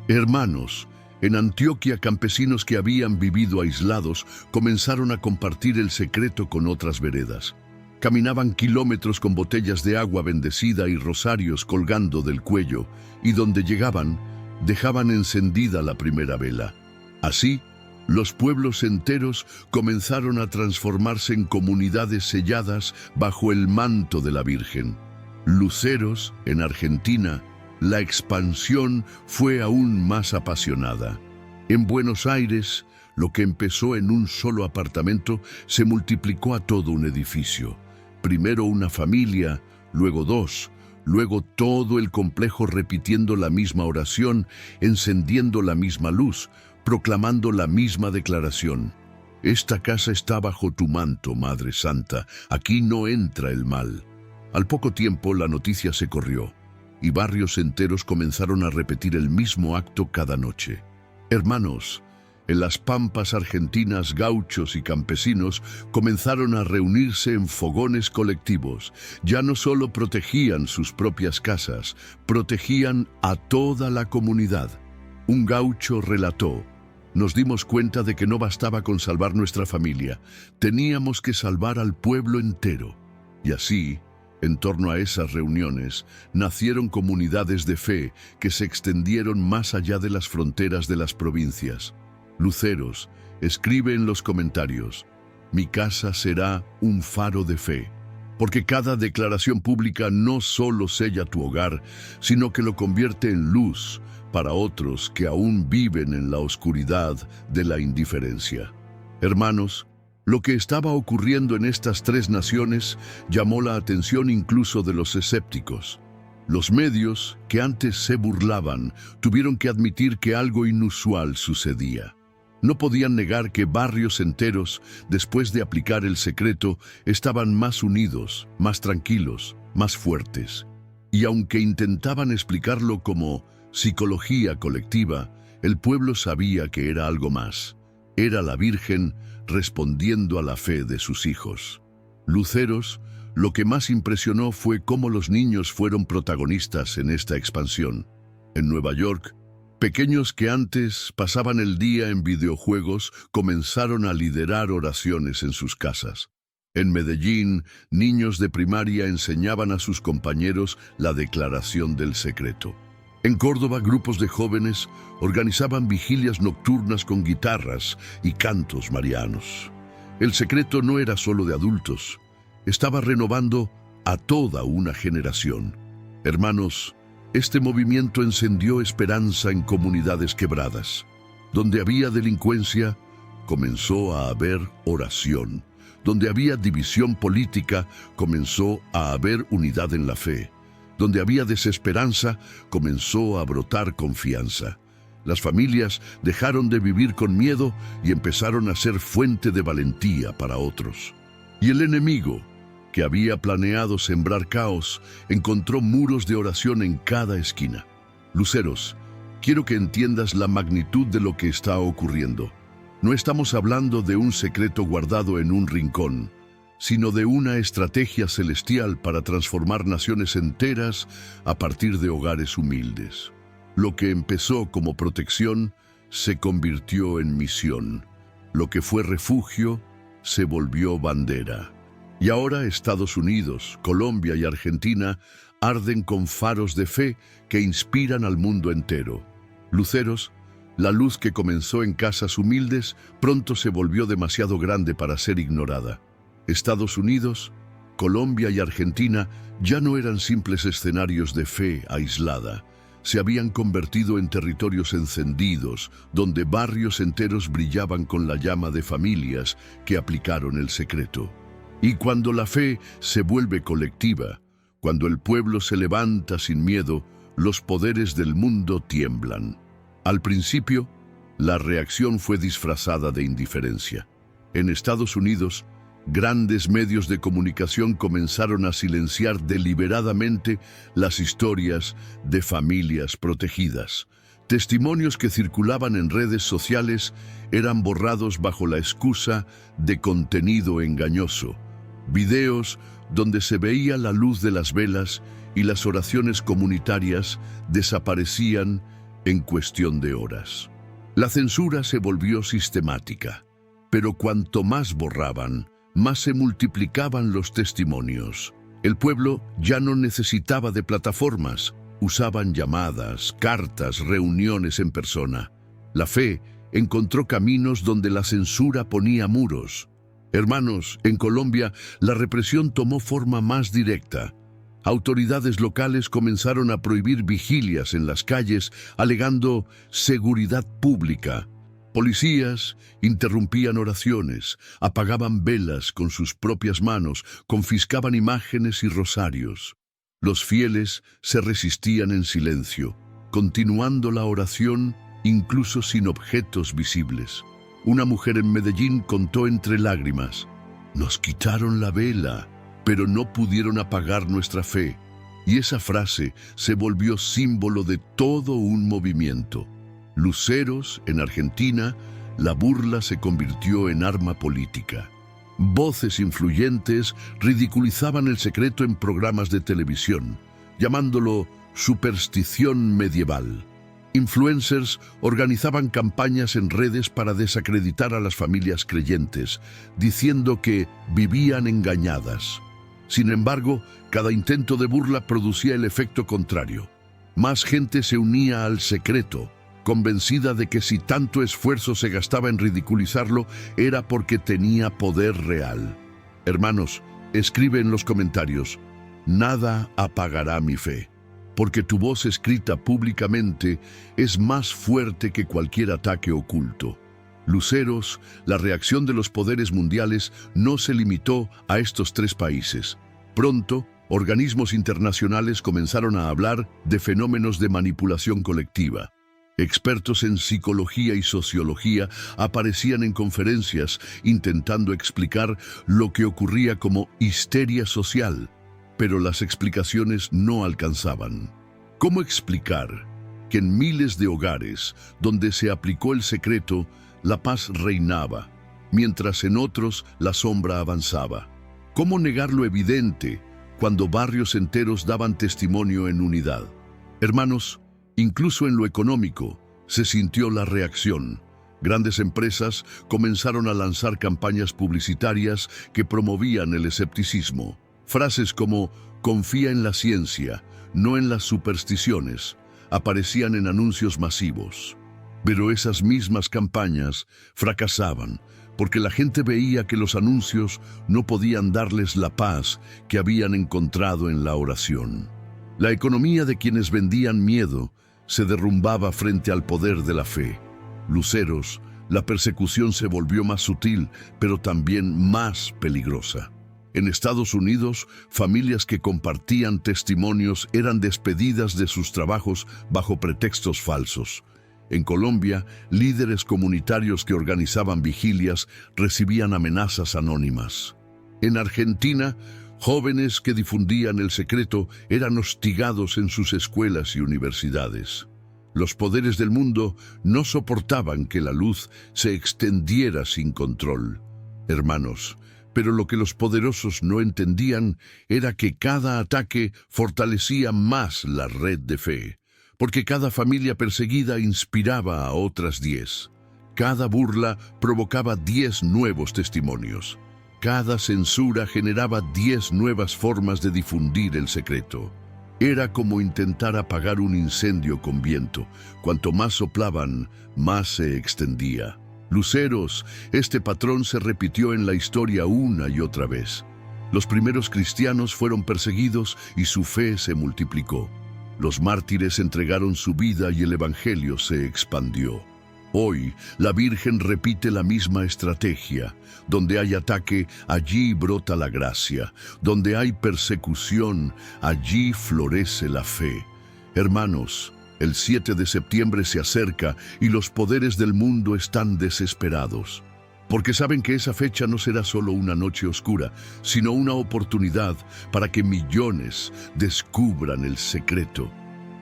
Hermanos, en Antioquia campesinos que habían vivido aislados comenzaron a compartir el secreto con otras veredas. Caminaban kilómetros con botellas de agua bendecida y rosarios colgando del cuello, y donde llegaban, dejaban encendida la primera vela. Así, los pueblos enteros comenzaron a transformarse en comunidades selladas bajo el manto de la Virgen. Luceros, en Argentina, la expansión fue aún más apasionada. En Buenos Aires, lo que empezó en un solo apartamento se multiplicó a todo un edificio. Primero una familia, luego dos, luego todo el complejo repitiendo la misma oración, encendiendo la misma luz, proclamando la misma declaración. Esta casa está bajo tu manto, Madre Santa, aquí no entra el mal. Al poco tiempo la noticia se corrió, y barrios enteros comenzaron a repetir el mismo acto cada noche. Hermanos, en las pampas argentinas, gauchos y campesinos comenzaron a reunirse en fogones colectivos. Ya no solo protegían sus propias casas, protegían a toda la comunidad. Un gaucho relató, nos dimos cuenta de que no bastaba con salvar nuestra familia, teníamos que salvar al pueblo entero. Y así, en torno a esas reuniones, nacieron comunidades de fe que se extendieron más allá de las fronteras de las provincias. Luceros, escribe en los comentarios, mi casa será un faro de fe, porque cada declaración pública no solo sella tu hogar, sino que lo convierte en luz para otros que aún viven en la oscuridad de la indiferencia. Hermanos, lo que estaba ocurriendo en estas tres naciones llamó la atención incluso de los escépticos. Los medios, que antes se burlaban, tuvieron que admitir que algo inusual sucedía. No podían negar que barrios enteros, después de aplicar el secreto, estaban más unidos, más tranquilos, más fuertes. Y aunque intentaban explicarlo como psicología colectiva, el pueblo sabía que era algo más. Era la Virgen respondiendo a la fe de sus hijos. Luceros, lo que más impresionó fue cómo los niños fueron protagonistas en esta expansión. En Nueva York, pequeños que antes pasaban el día en videojuegos comenzaron a liderar oraciones en sus casas. En Medellín, niños de primaria enseñaban a sus compañeros la declaración del secreto. En Córdoba, grupos de jóvenes organizaban vigilias nocturnas con guitarras y cantos marianos. El secreto no era solo de adultos, estaba renovando a toda una generación. Hermanos, este movimiento encendió esperanza en comunidades quebradas. Donde había delincuencia, comenzó a haber oración. Donde había división política, comenzó a haber unidad en la fe. Donde había desesperanza, comenzó a brotar confianza. Las familias dejaron de vivir con miedo y empezaron a ser fuente de valentía para otros. Y el enemigo, que había planeado sembrar caos, encontró muros de oración en cada esquina. Luceros, quiero que entiendas la magnitud de lo que está ocurriendo. No estamos hablando de un secreto guardado en un rincón, sino de una estrategia celestial para transformar naciones enteras a partir de hogares humildes. Lo que empezó como protección se convirtió en misión. Lo que fue refugio se volvió bandera. Y ahora Estados Unidos, Colombia y Argentina arden con faros de fe que inspiran al mundo entero. Luceros, la luz que comenzó en casas humildes pronto se volvió demasiado grande para ser ignorada. Estados Unidos, Colombia y Argentina ya no eran simples escenarios de fe aislada. Se habían convertido en territorios encendidos, donde barrios enteros brillaban con la llama de familias que aplicaron el secreto. Y cuando la fe se vuelve colectiva, cuando el pueblo se levanta sin miedo, los poderes del mundo tiemblan. Al principio, La reacción fue disfrazada de indiferencia. En Estados Unidos, grandes medios de comunicación comenzaron a silenciar deliberadamente las historias de familias protegidas. Testimonios que circulaban en redes sociales eran borrados bajo la excusa de contenido engañoso. Videos donde se veía la luz de las velas y las oraciones comunitarias desaparecían en cuestión de horas. La censura se volvió sistemática, pero cuanto más borraban, más se multiplicaban los testimonios. El pueblo ya no necesitaba de plataformas, usaban llamadas, cartas, reuniones en persona. La fe encontró caminos donde la censura ponía muros. Hermanos, en Colombia la represión tomó forma más directa. Autoridades locales comenzaron a prohibir vigilias en las calles, alegando seguridad pública. Policías interrumpían oraciones, apagaban velas con sus propias manos, confiscaban imágenes y rosarios. Los fieles se resistían en silencio, continuando la oración incluso sin objetos visibles. Una mujer en Medellín contó entre lágrimas: «Nos quitaron la vela, pero no pudieron apagar nuestra fe». Y esa frase se volvió símbolo de todo un movimiento. Luceros, en Argentina, la burla se convirtió en arma política. Voces influyentes ridiculizaban el secreto en programas de televisión, llamándolo superstición medieval. Influencers organizaban campañas en redes para desacreditar a las familias creyentes, diciendo que vivían engañadas. Sin embargo, cada intento de burla producía el efecto contrario. Más gente se unía al secreto, convencida de que si tanto esfuerzo se gastaba en ridiculizarlo, era porque tenía poder real. Hermanos, escribe en los comentarios: «Nada apagará mi fe, porque tu voz escrita públicamente es más fuerte que cualquier ataque oculto». Luceros, la reacción de los poderes mundiales no se limitó a estos 3 países. Pronto, organismos internacionales comenzaron a hablar de fenómenos de manipulación colectiva. Expertos en psicología y sociología aparecían en conferencias intentando explicar lo que ocurría como histeria social, pero las explicaciones no alcanzaban. ¿Cómo explicar que en miles de hogares donde se aplicó el secreto, la paz reinaba, mientras en otros la sombra avanzaba? ¿Cómo negar lo evidente cuando barrios enteros daban testimonio en unidad? Hermanos, incluso en lo económico se sintió la reacción. Grandes empresas comenzaron a lanzar campañas publicitarias que promovían el escepticismo. Frases como «confía en la ciencia, no en las supersticiones», aparecían en anuncios masivos. Pero esas mismas campañas fracasaban porque la gente veía que los anuncios no podían darles la paz que habían encontrado en la oración. La economía de quienes vendían miedo se derrumbaba frente al poder de la fe. Luceros, la persecución se volvió más sutil, pero también más peligrosa. En Estados Unidos, familias que compartían testimonios eran despedidas de sus trabajos bajo pretextos falsos. En Colombia, líderes comunitarios que organizaban vigilias recibían amenazas anónimas. En Argentina, jóvenes que difundían el secreto eran hostigados en sus escuelas y universidades. Los poderes del mundo no soportaban que la luz se extendiera sin control. Hermanos, pero lo que los poderosos no entendían era que cada ataque fortalecía más la red de fe, porque cada familia perseguida inspiraba a otras 10. Cada burla provocaba 10 nuevos testimonios. Cada censura generaba 10 nuevas formas de difundir el secreto. Era como intentar apagar un incendio con viento. Cuanto más soplaban, más se extendía. Luceros, este patrón se repitió en la historia una y otra vez. Los primeros cristianos fueron perseguidos y su fe se multiplicó. Los mártires entregaron su vida y el evangelio se expandió. Hoy, la Virgen repite la misma estrategia. Donde hay ataque, allí brota la gracia. Donde hay persecución, allí florece la fe. Hermanos, El 7 de septiembre se acerca y los poderes del mundo están desesperados, porque saben que esa fecha no será solo una noche oscura, sino una oportunidad para que millones descubran el secreto.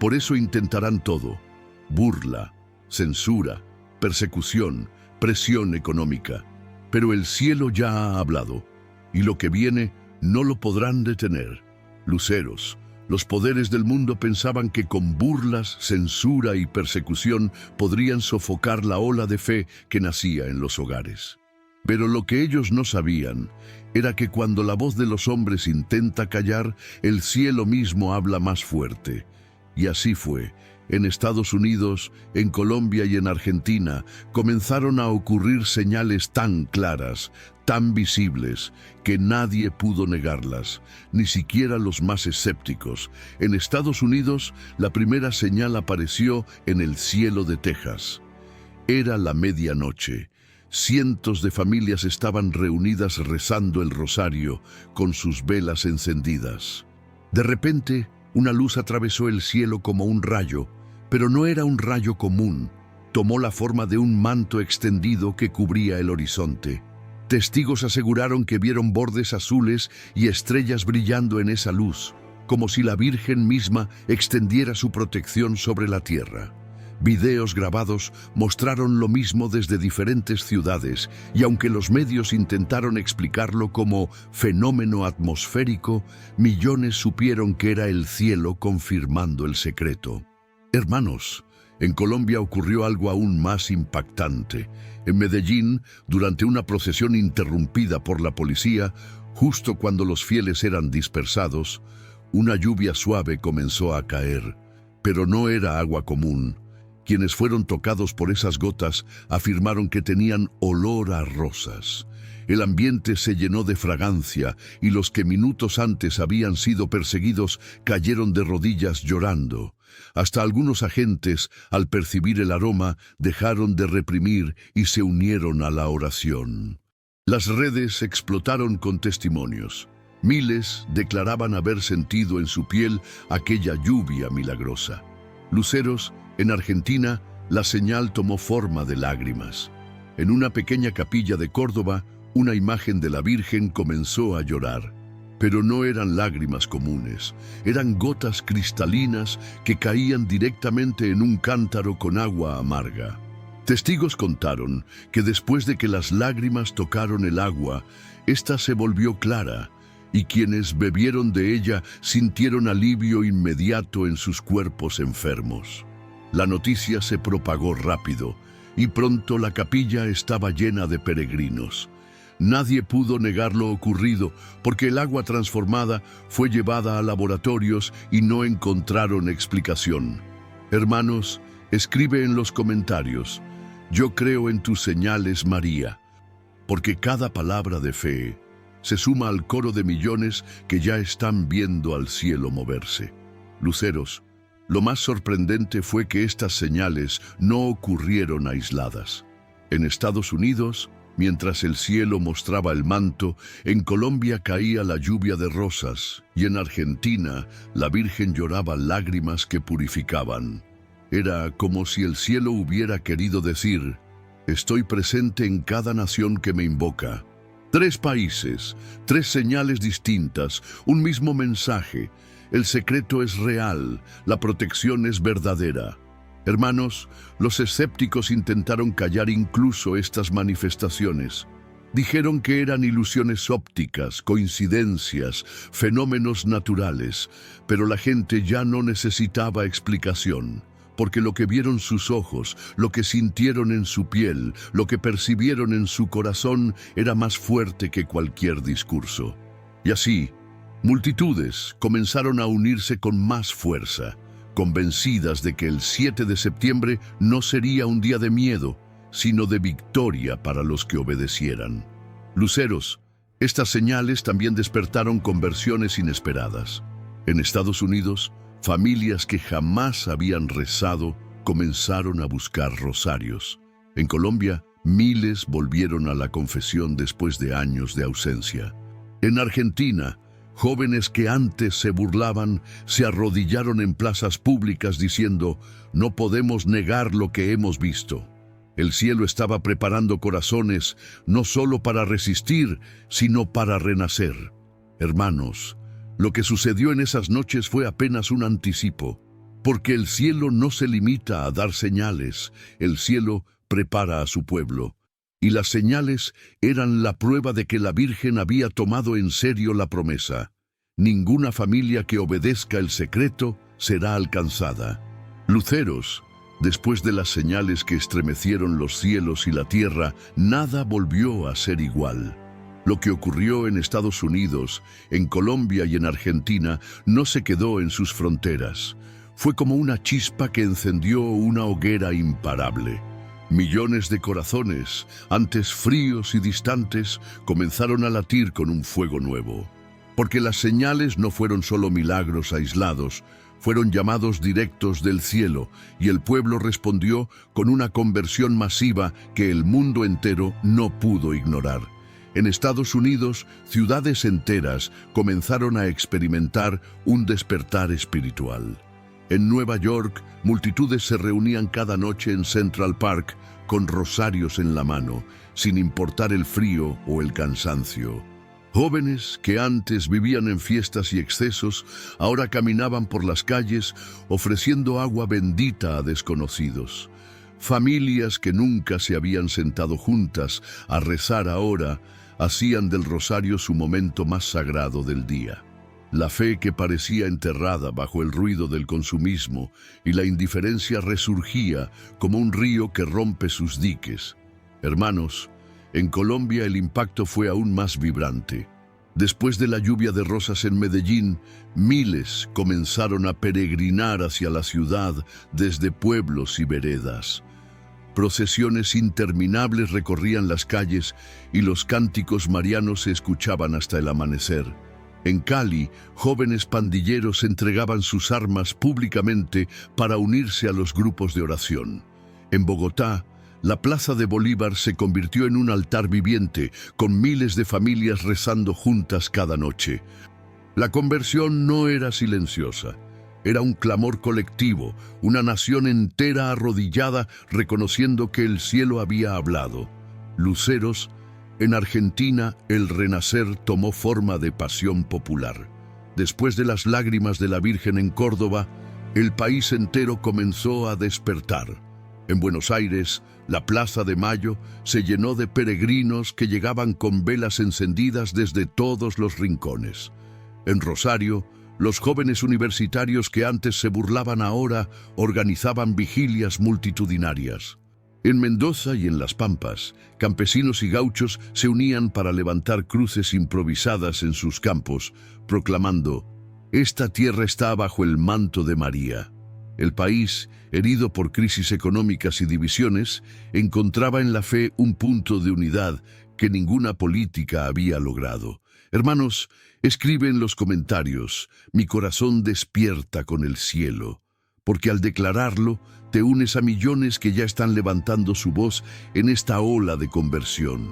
Por eso intentarán todo: burla, censura, persecución, presión económica. Pero el cielo ya ha hablado, y lo que viene no lo podrán detener. Luceros, los poderes del mundo pensaban que con burlas, censura y persecución podrían sofocar la ola de fe que nacía en los hogares. Pero lo que ellos no sabían era que cuando la voz de los hombres intenta callar, el cielo mismo habla más fuerte. Y así fue. En Estados Unidos, en Colombia y en Argentina comenzaron a ocurrir señales tan claras, tan visibles, que nadie pudo negarlas, ni siquiera los más escépticos. En Estados Unidos, la primera señal apareció en el cielo de Texas. Era la medianoche. Cientos de familias estaban reunidas rezando el rosario con sus velas encendidas. De repente, una luz atravesó el cielo como un rayo, pero no era un rayo común. Tomó la forma de un manto extendido que cubría el horizonte. Testigos aseguraron que vieron bordes azules y estrellas brillando en esa luz, como si la Virgen misma extendiera su protección sobre la tierra. Videos grabados mostraron lo mismo desde diferentes ciudades, y aunque los medios intentaron explicarlo como fenómeno atmosférico, millones supieron que era el cielo confirmando el secreto. Hermanos, en Colombia ocurrió algo aún más impactante. En Medellín, durante una procesión interrumpida por la policía, justo cuando los fieles eran dispersados, una lluvia suave comenzó a caer, pero no era agua común. Quienes fueron tocados por esas gotas afirmaron que tenían olor a rosas. El ambiente se llenó de fragancia y los que minutos antes habían sido perseguidos cayeron de rodillas llorando. Hasta algunos agentes, al percibir el aroma, dejaron de reprimir y se unieron a la oración. Las redes explotaron con testimonios. Miles declaraban haber sentido en su piel aquella lluvia milagrosa. Luceros, en Argentina, la señal tomó forma de lágrimas. En una pequeña capilla de Córdoba, una imagen de la Virgen comenzó a llorar. Pero no eran lágrimas comunes, eran gotas cristalinas que caían directamente en un cántaro con agua amarga. Testigos contaron que después de que las lágrimas tocaron el agua, ésta se volvió clara, y quienes bebieron de ella sintieron alivio inmediato en sus cuerpos enfermos. La noticia se propagó rápido, y pronto la capilla estaba llena de peregrinos. Nadie pudo negar lo ocurrido, porque el agua transformada fue llevada a laboratorios y no encontraron explicación. Hermanos, escribe en los comentarios: yo creo en tus señales, María, porque cada palabra de fe se suma al coro de millones que ya están viendo al cielo moverse. Luceros, lo más sorprendente fue que estas señales no ocurrieron aisladas. En Estados Unidos, mientras el cielo mostraba el manto, en Colombia caía la lluvia de rosas, y en Argentina la Virgen lloraba lágrimas que purificaban. Era como si el cielo hubiera querido decir: estoy presente en cada nación que me invoca. 3 países, 3 señales distintas, un mismo mensaje. El secreto es real, la protección es verdadera. Hermanos, los escépticos intentaron callar incluso estas manifestaciones. Dijeron que eran ilusiones ópticas, coincidencias, fenómenos naturales, pero la gente ya no necesitaba explicación, porque lo que vieron sus ojos, lo que sintieron en su piel, lo que percibieron en su corazón era más fuerte que cualquier discurso. Y así, multitudes comenzaron a unirse con más fuerza, convencidas de que el 7 de septiembre no sería un día de miedo, sino de victoria para los que obedecieran. Luceros, estas señales también despertaron conversiones inesperadas. En Estados Unidos, familias que jamás habían rezado comenzaron a buscar rosarios. En Colombia, miles volvieron a la confesión después de años de ausencia. En Argentina, Jóvenes que antes se burlaban se arrodillaron en plazas públicas diciendo: no podemos negar lo que hemos visto. El cielo estaba preparando corazones no solo para resistir, sino para renacer. Hermanos, lo que sucedió en esas noches fue apenas un anticipo, porque el cielo no se limita a dar señales, el cielo prepara a su pueblo. Y las señales eran la prueba de que la Virgen había tomado en serio la promesa. Ninguna familia que obedezca el secreto será alcanzada. Luceros, después de las señales que estremecieron los cielos y la tierra, nada volvió a ser igual. Lo que ocurrió en Estados Unidos, en Colombia y en Argentina no se quedó en sus fronteras. Fue como una chispa que encendió una hoguera imparable. Millones de corazones, antes fríos y distantes, comenzaron a latir con un fuego nuevo. Porque las señales no fueron solo milagros aislados, fueron llamados directos del cielo, y el pueblo respondió con una conversión masiva que el mundo entero no pudo ignorar. En Estados Unidos, ciudades enteras comenzaron a experimentar un despertar espiritual. En Nueva York, multitudes se reunían cada noche en Central Park con rosarios en la mano, sin importar el frío o el cansancio. Jóvenes que antes vivían en fiestas y excesos, ahora caminaban por las calles ofreciendo agua bendita a desconocidos. Familias que nunca se habían sentado juntas a rezar ahora, hacían del rosario su momento más sagrado del día. La fe que parecía enterrada bajo el ruido del consumismo y la indiferencia resurgía como un río que rompe sus diques. Hermanos, en Colombia el impacto fue aún más vibrante. Después de la lluvia de rosas en Medellín, miles comenzaron a peregrinar hacia la ciudad desde pueblos y veredas. Procesiones interminables recorrían las calles y los cánticos marianos se escuchaban hasta el amanecer. En Cali, jóvenes pandilleros entregaban sus armas públicamente para unirse a los grupos de oración. En Bogotá, la Plaza de Bolívar se convirtió en un altar viviente, con miles de familias rezando juntas cada noche. La conversión no era silenciosa, era un clamor colectivo, una nación entera arrodillada reconociendo que el cielo había hablado. Luceros, en Argentina, el renacer tomó forma de pasión popular. Después de las lágrimas de la Virgen en Córdoba, el país entero comenzó a despertar. En Buenos Aires, la Plaza de Mayo se llenó de peregrinos que llegaban con velas encendidas desde todos los rincones. En Rosario, los jóvenes universitarios que antes se burlaban ahora organizaban vigilias multitudinarias. En Mendoza y en Las Pampas, campesinos y gauchos se unían para levantar cruces improvisadas en sus campos, proclamando: «Esta tierra está bajo el manto de María». El país, herido por crisis económicas y divisiones, encontraba en la fe un punto de unidad que ninguna política había logrado. Hermanos, escribe en los comentarios: «Mi corazón despierta con el cielo», porque al declararlo, te unes a millones que ya están levantando su voz en esta ola de conversión.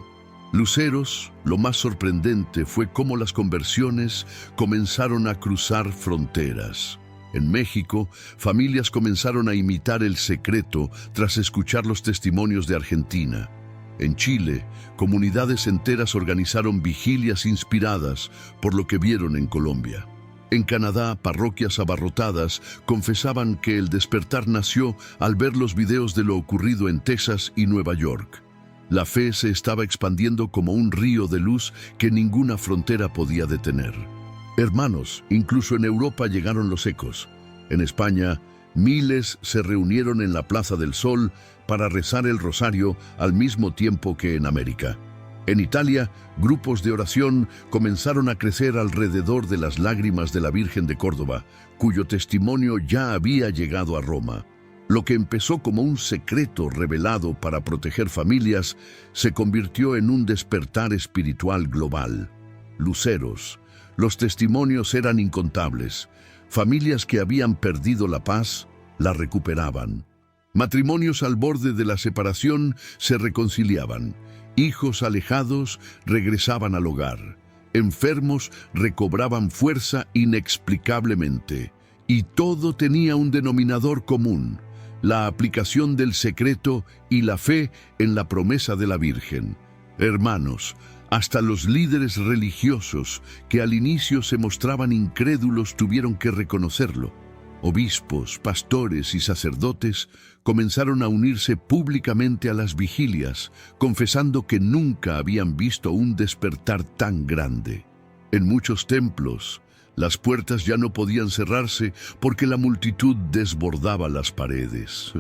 Luceros, lo más sorprendente fue cómo las conversiones comenzaron a cruzar fronteras. En México, familias comenzaron a imitar el secreto tras escuchar los testimonios de Argentina. En Chile, comunidades enteras organizaron vigilias inspiradas por lo que vieron en Colombia. En Canadá, parroquias abarrotadas confesaban que el despertar nació al ver los videos de lo ocurrido en Texas y Nueva York. La fe se estaba expandiendo como un río de luz que ninguna frontera podía detener. Hermanos, incluso en Europa llegaron los ecos. En España, miles se reunieron en la Plaza del Sol para rezar el rosario al mismo tiempo que en América. En Italia, grupos de oración comenzaron a crecer alrededor de las lágrimas de la Virgen de Córdoba, cuyo testimonio ya había llegado a Roma. Lo que empezó como un secreto revelado para proteger familias se convirtió en un despertar espiritual global. Luceros, los testimonios eran incontables. Familias que habían perdido la paz, la recuperaban. Matrimonios al borde de la separación se reconciliaban. Hijos alejados regresaban al hogar. Enfermos recobraban fuerza inexplicablemente. Y todo tenía un denominador común: la aplicación del secreto y la fe en la promesa de la Virgen. Hermanos, hasta los líderes religiosos, que al inicio se mostraban incrédulos, tuvieron que reconocerlo. Obispos, pastores y sacerdotes comenzaron a unirse públicamente a las vigilias, confesando que nunca habían visto un despertar tan grande. En muchos templos, las puertas ya no podían cerrarse porque la multitud desbordaba las paredes.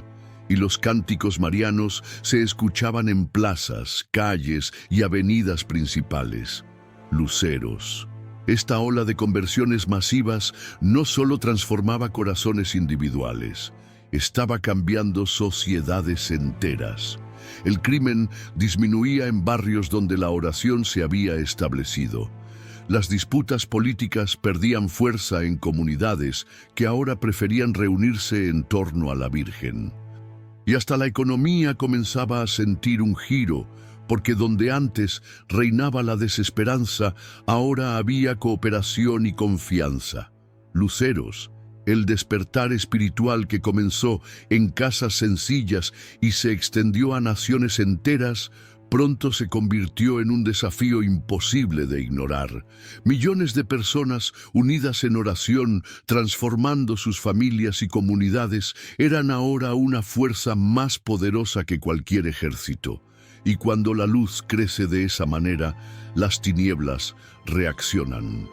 Y los cánticos marianos se escuchaban en plazas, calles y avenidas principales. Luceros. Esta ola de conversiones masivas no solo transformaba corazones individuales, estaba cambiando sociedades enteras. El crimen disminuía en barrios donde la oración se había establecido. Las disputas políticas perdían fuerza en comunidades que ahora preferían reunirse en torno a la Virgen. Y hasta la economía comenzaba a sentir un giro, porque donde antes reinaba la desesperanza, ahora había cooperación y confianza. Luceros, el despertar espiritual que comenzó en casas sencillas y se extendió a naciones enteras, pronto se convirtió en un desafío imposible de ignorar. Millones de personas unidas en oración, transformando sus familias y comunidades, eran ahora una fuerza más poderosa que cualquier ejército. Y cuando la luz crece de esa manera, las tinieblas reaccionan.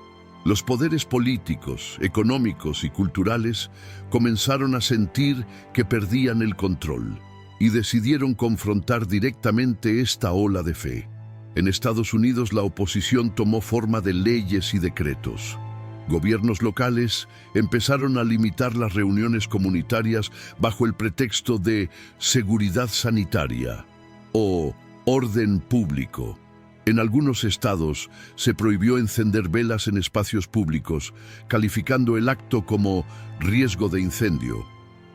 Los poderes políticos, económicos y culturales comenzaron a sentir que perdían el control y decidieron confrontar directamente esta ola de fe. En Estados Unidos, la oposición tomó forma de leyes y decretos. Gobiernos locales empezaron a limitar las reuniones comunitarias bajo el pretexto de seguridad sanitaria o orden público. En algunos estados se prohibió encender velas en espacios públicos, calificando el acto como riesgo de incendio.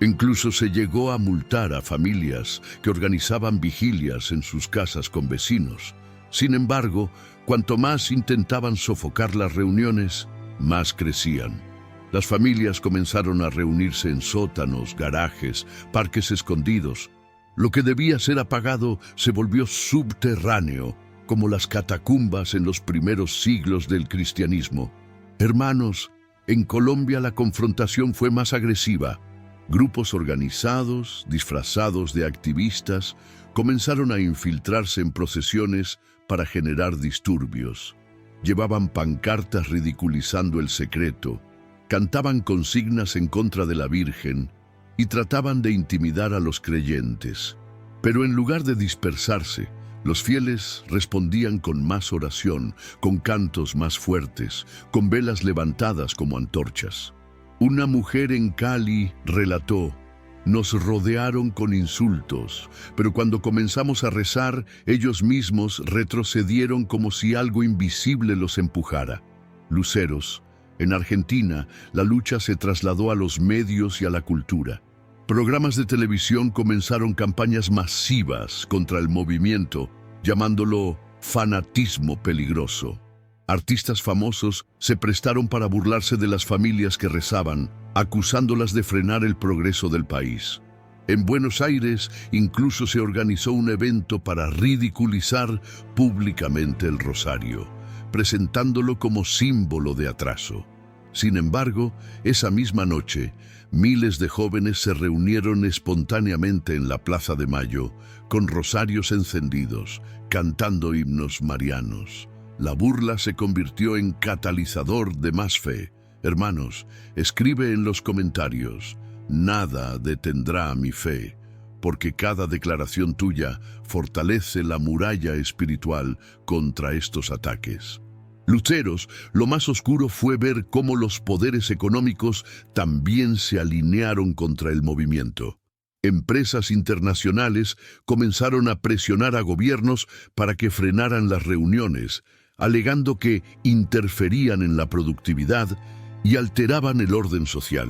Incluso se llegó a multar a familias que organizaban vigilias en sus casas con vecinos. Sin embargo, cuanto más intentaban sofocar las reuniones, más crecían. Las familias comenzaron a reunirse en sótanos, garajes, parques escondidos. Lo que debía ser apagado se volvió subterráneo, como las catacumbas en los primeros siglos del cristianismo. Hermanos, en Colombia la confrontación fue más agresiva. Grupos organizados, disfrazados de activistas, comenzaron a infiltrarse en procesiones para generar disturbios. Llevaban pancartas ridiculizando el secreto, cantaban consignas en contra de la Virgen y trataban de intimidar a los creyentes. Pero en lugar de dispersarse, los fieles respondían con más oración, con cantos más fuertes, con velas levantadas como antorchas. Una mujer en Cali relató: nos rodearon con insultos, pero cuando comenzamos a rezar, ellos mismos retrocedieron como si algo invisible los empujara. Luceros. En Argentina, la lucha se trasladó a los medios y a la cultura. Programas de televisión comenzaron campañas masivas contra el movimiento, llamándolo fanatismo peligroso. Artistas famosos se prestaron para burlarse de las familias que rezaban, acusándolas de frenar el progreso del país. En Buenos Aires incluso se organizó un evento para ridiculizar públicamente el rosario, presentándolo como símbolo de atraso. Sin embargo, esa misma noche, miles de jóvenes se reunieron espontáneamente en la Plaza de Mayo, con rosarios encendidos, cantando himnos marianos. La burla se convirtió en catalizador de más fe. Hermanos, escribe en los comentarios: nada detendrá mi fe, porque cada declaración tuya fortalece la muralla espiritual contra estos ataques. Luceros, lo más oscuro fue ver cómo los poderes económicos también se alinearon contra el movimiento. Empresas internacionales comenzaron a presionar a gobiernos para que frenaran las reuniones, alegando que interferían en la productividad y alteraban el orden social.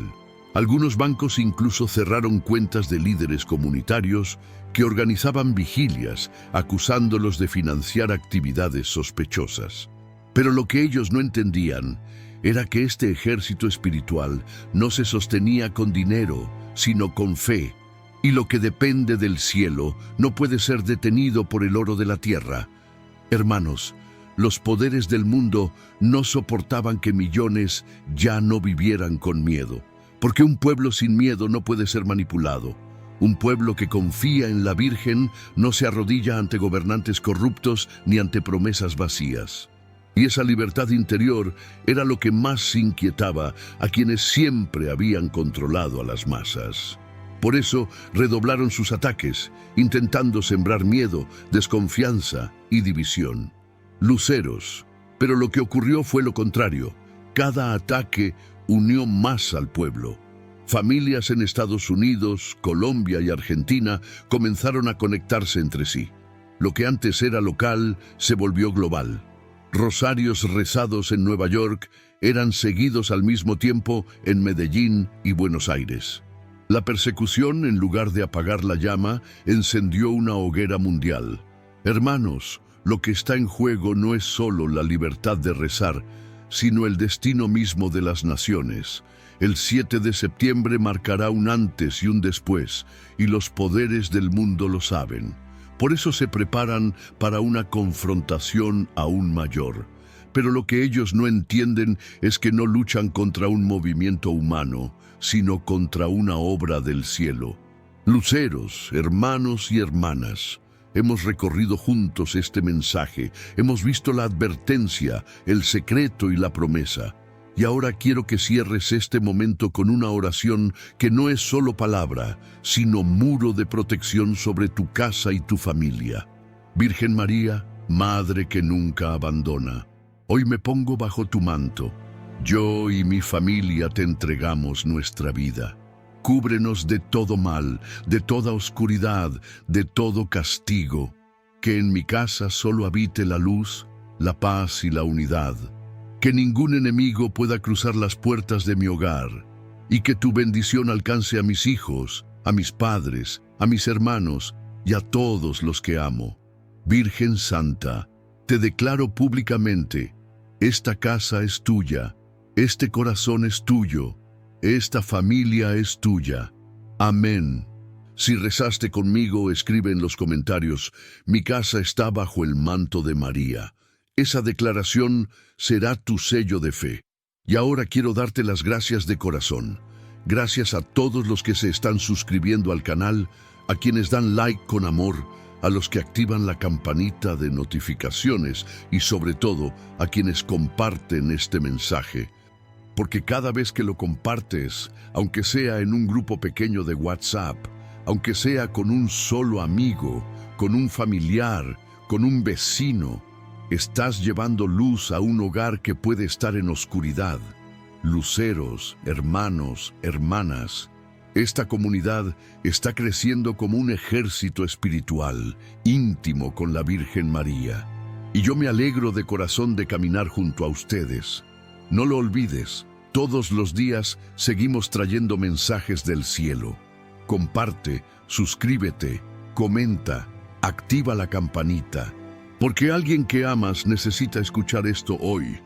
Algunos bancos incluso cerraron cuentas de líderes comunitarios que organizaban vigilias, acusándolos de financiar actividades sospechosas. Pero lo que ellos no entendían era que este ejército espiritual no se sostenía con dinero, sino con fe, y lo que depende del cielo no puede ser detenido por el oro de la tierra. Hermanos, los poderes del mundo no soportaban que millones ya no vivieran con miedo, porque un pueblo sin miedo no puede ser manipulado. Un pueblo que confía en la Virgen no se arrodilla ante gobernantes corruptos ni ante promesas vacías. Y esa libertad interior era lo que más inquietaba a quienes siempre habían controlado a las masas. Por eso redoblaron sus ataques, intentando sembrar miedo, desconfianza y división. Luceros. Pero lo que ocurrió fue lo contrario. Cada ataque unió más al pueblo. Familias en Estados Unidos, Colombia y Argentina comenzaron a conectarse entre sí. Lo que antes era local se volvió global. Rosarios rezados en Nueva York eran seguidos al mismo tiempo en Medellín y Buenos Aires. La persecución, en lugar de apagar la llama, encendió una hoguera mundial. Hermanos, lo que está en juego no es solo la libertad de rezar, sino el destino mismo de las naciones. El 7 de septiembre marcará un antes y un después, y los poderes del mundo lo saben. Por eso se preparan para una confrontación aún mayor. Pero lo que ellos no entienden es que no luchan contra un movimiento humano, sino contra una obra del cielo. Luceros, hermanos y hermanas, hemos recorrido juntos este mensaje, hemos visto la advertencia, el secreto y la promesa. Y ahora quiero que cierres este momento con una oración que no es solo palabra, sino muro de protección sobre tu casa y tu familia. Virgen María, Madre que nunca abandona, hoy me pongo bajo tu manto. Yo y mi familia te entregamos nuestra vida. Cúbrenos de todo mal, de toda oscuridad, de todo castigo. Que en mi casa solo habite la luz, la paz y la unidad. Que ningún enemigo pueda cruzar las puertas de mi hogar, y que tu bendición alcance a mis hijos, a mis padres, a mis hermanos y a todos los que amo. Virgen Santa, te declaro públicamente, esta casa es tuya, este corazón es tuyo, esta familia es tuya. Amén. Si rezaste conmigo, escribe en los comentarios, mi casa está bajo el manto de María. Esa declaración será tu sello de fe. Y ahora quiero darte las gracias de corazón. Gracias a todos los que se están suscribiendo al canal, a quienes dan like con amor, a los que activan la campanita de notificaciones y sobre todo a quienes comparten este mensaje. Porque cada vez que lo compartes, aunque sea en un grupo pequeño de WhatsApp, aunque sea con un solo amigo, con un familiar, con un vecino, estás llevando luz a un hogar que puede estar en oscuridad. Luceros, hermanos, hermanas, esta comunidad está creciendo como un ejército espiritual, íntimo con la Virgen María. Y yo me alegro de corazón de caminar junto a ustedes. No lo olvides, todos los días seguimos trayendo mensajes del cielo. Comparte, suscríbete, comenta, activa la campanita. Porque alguien que amas necesita escuchar esto hoy.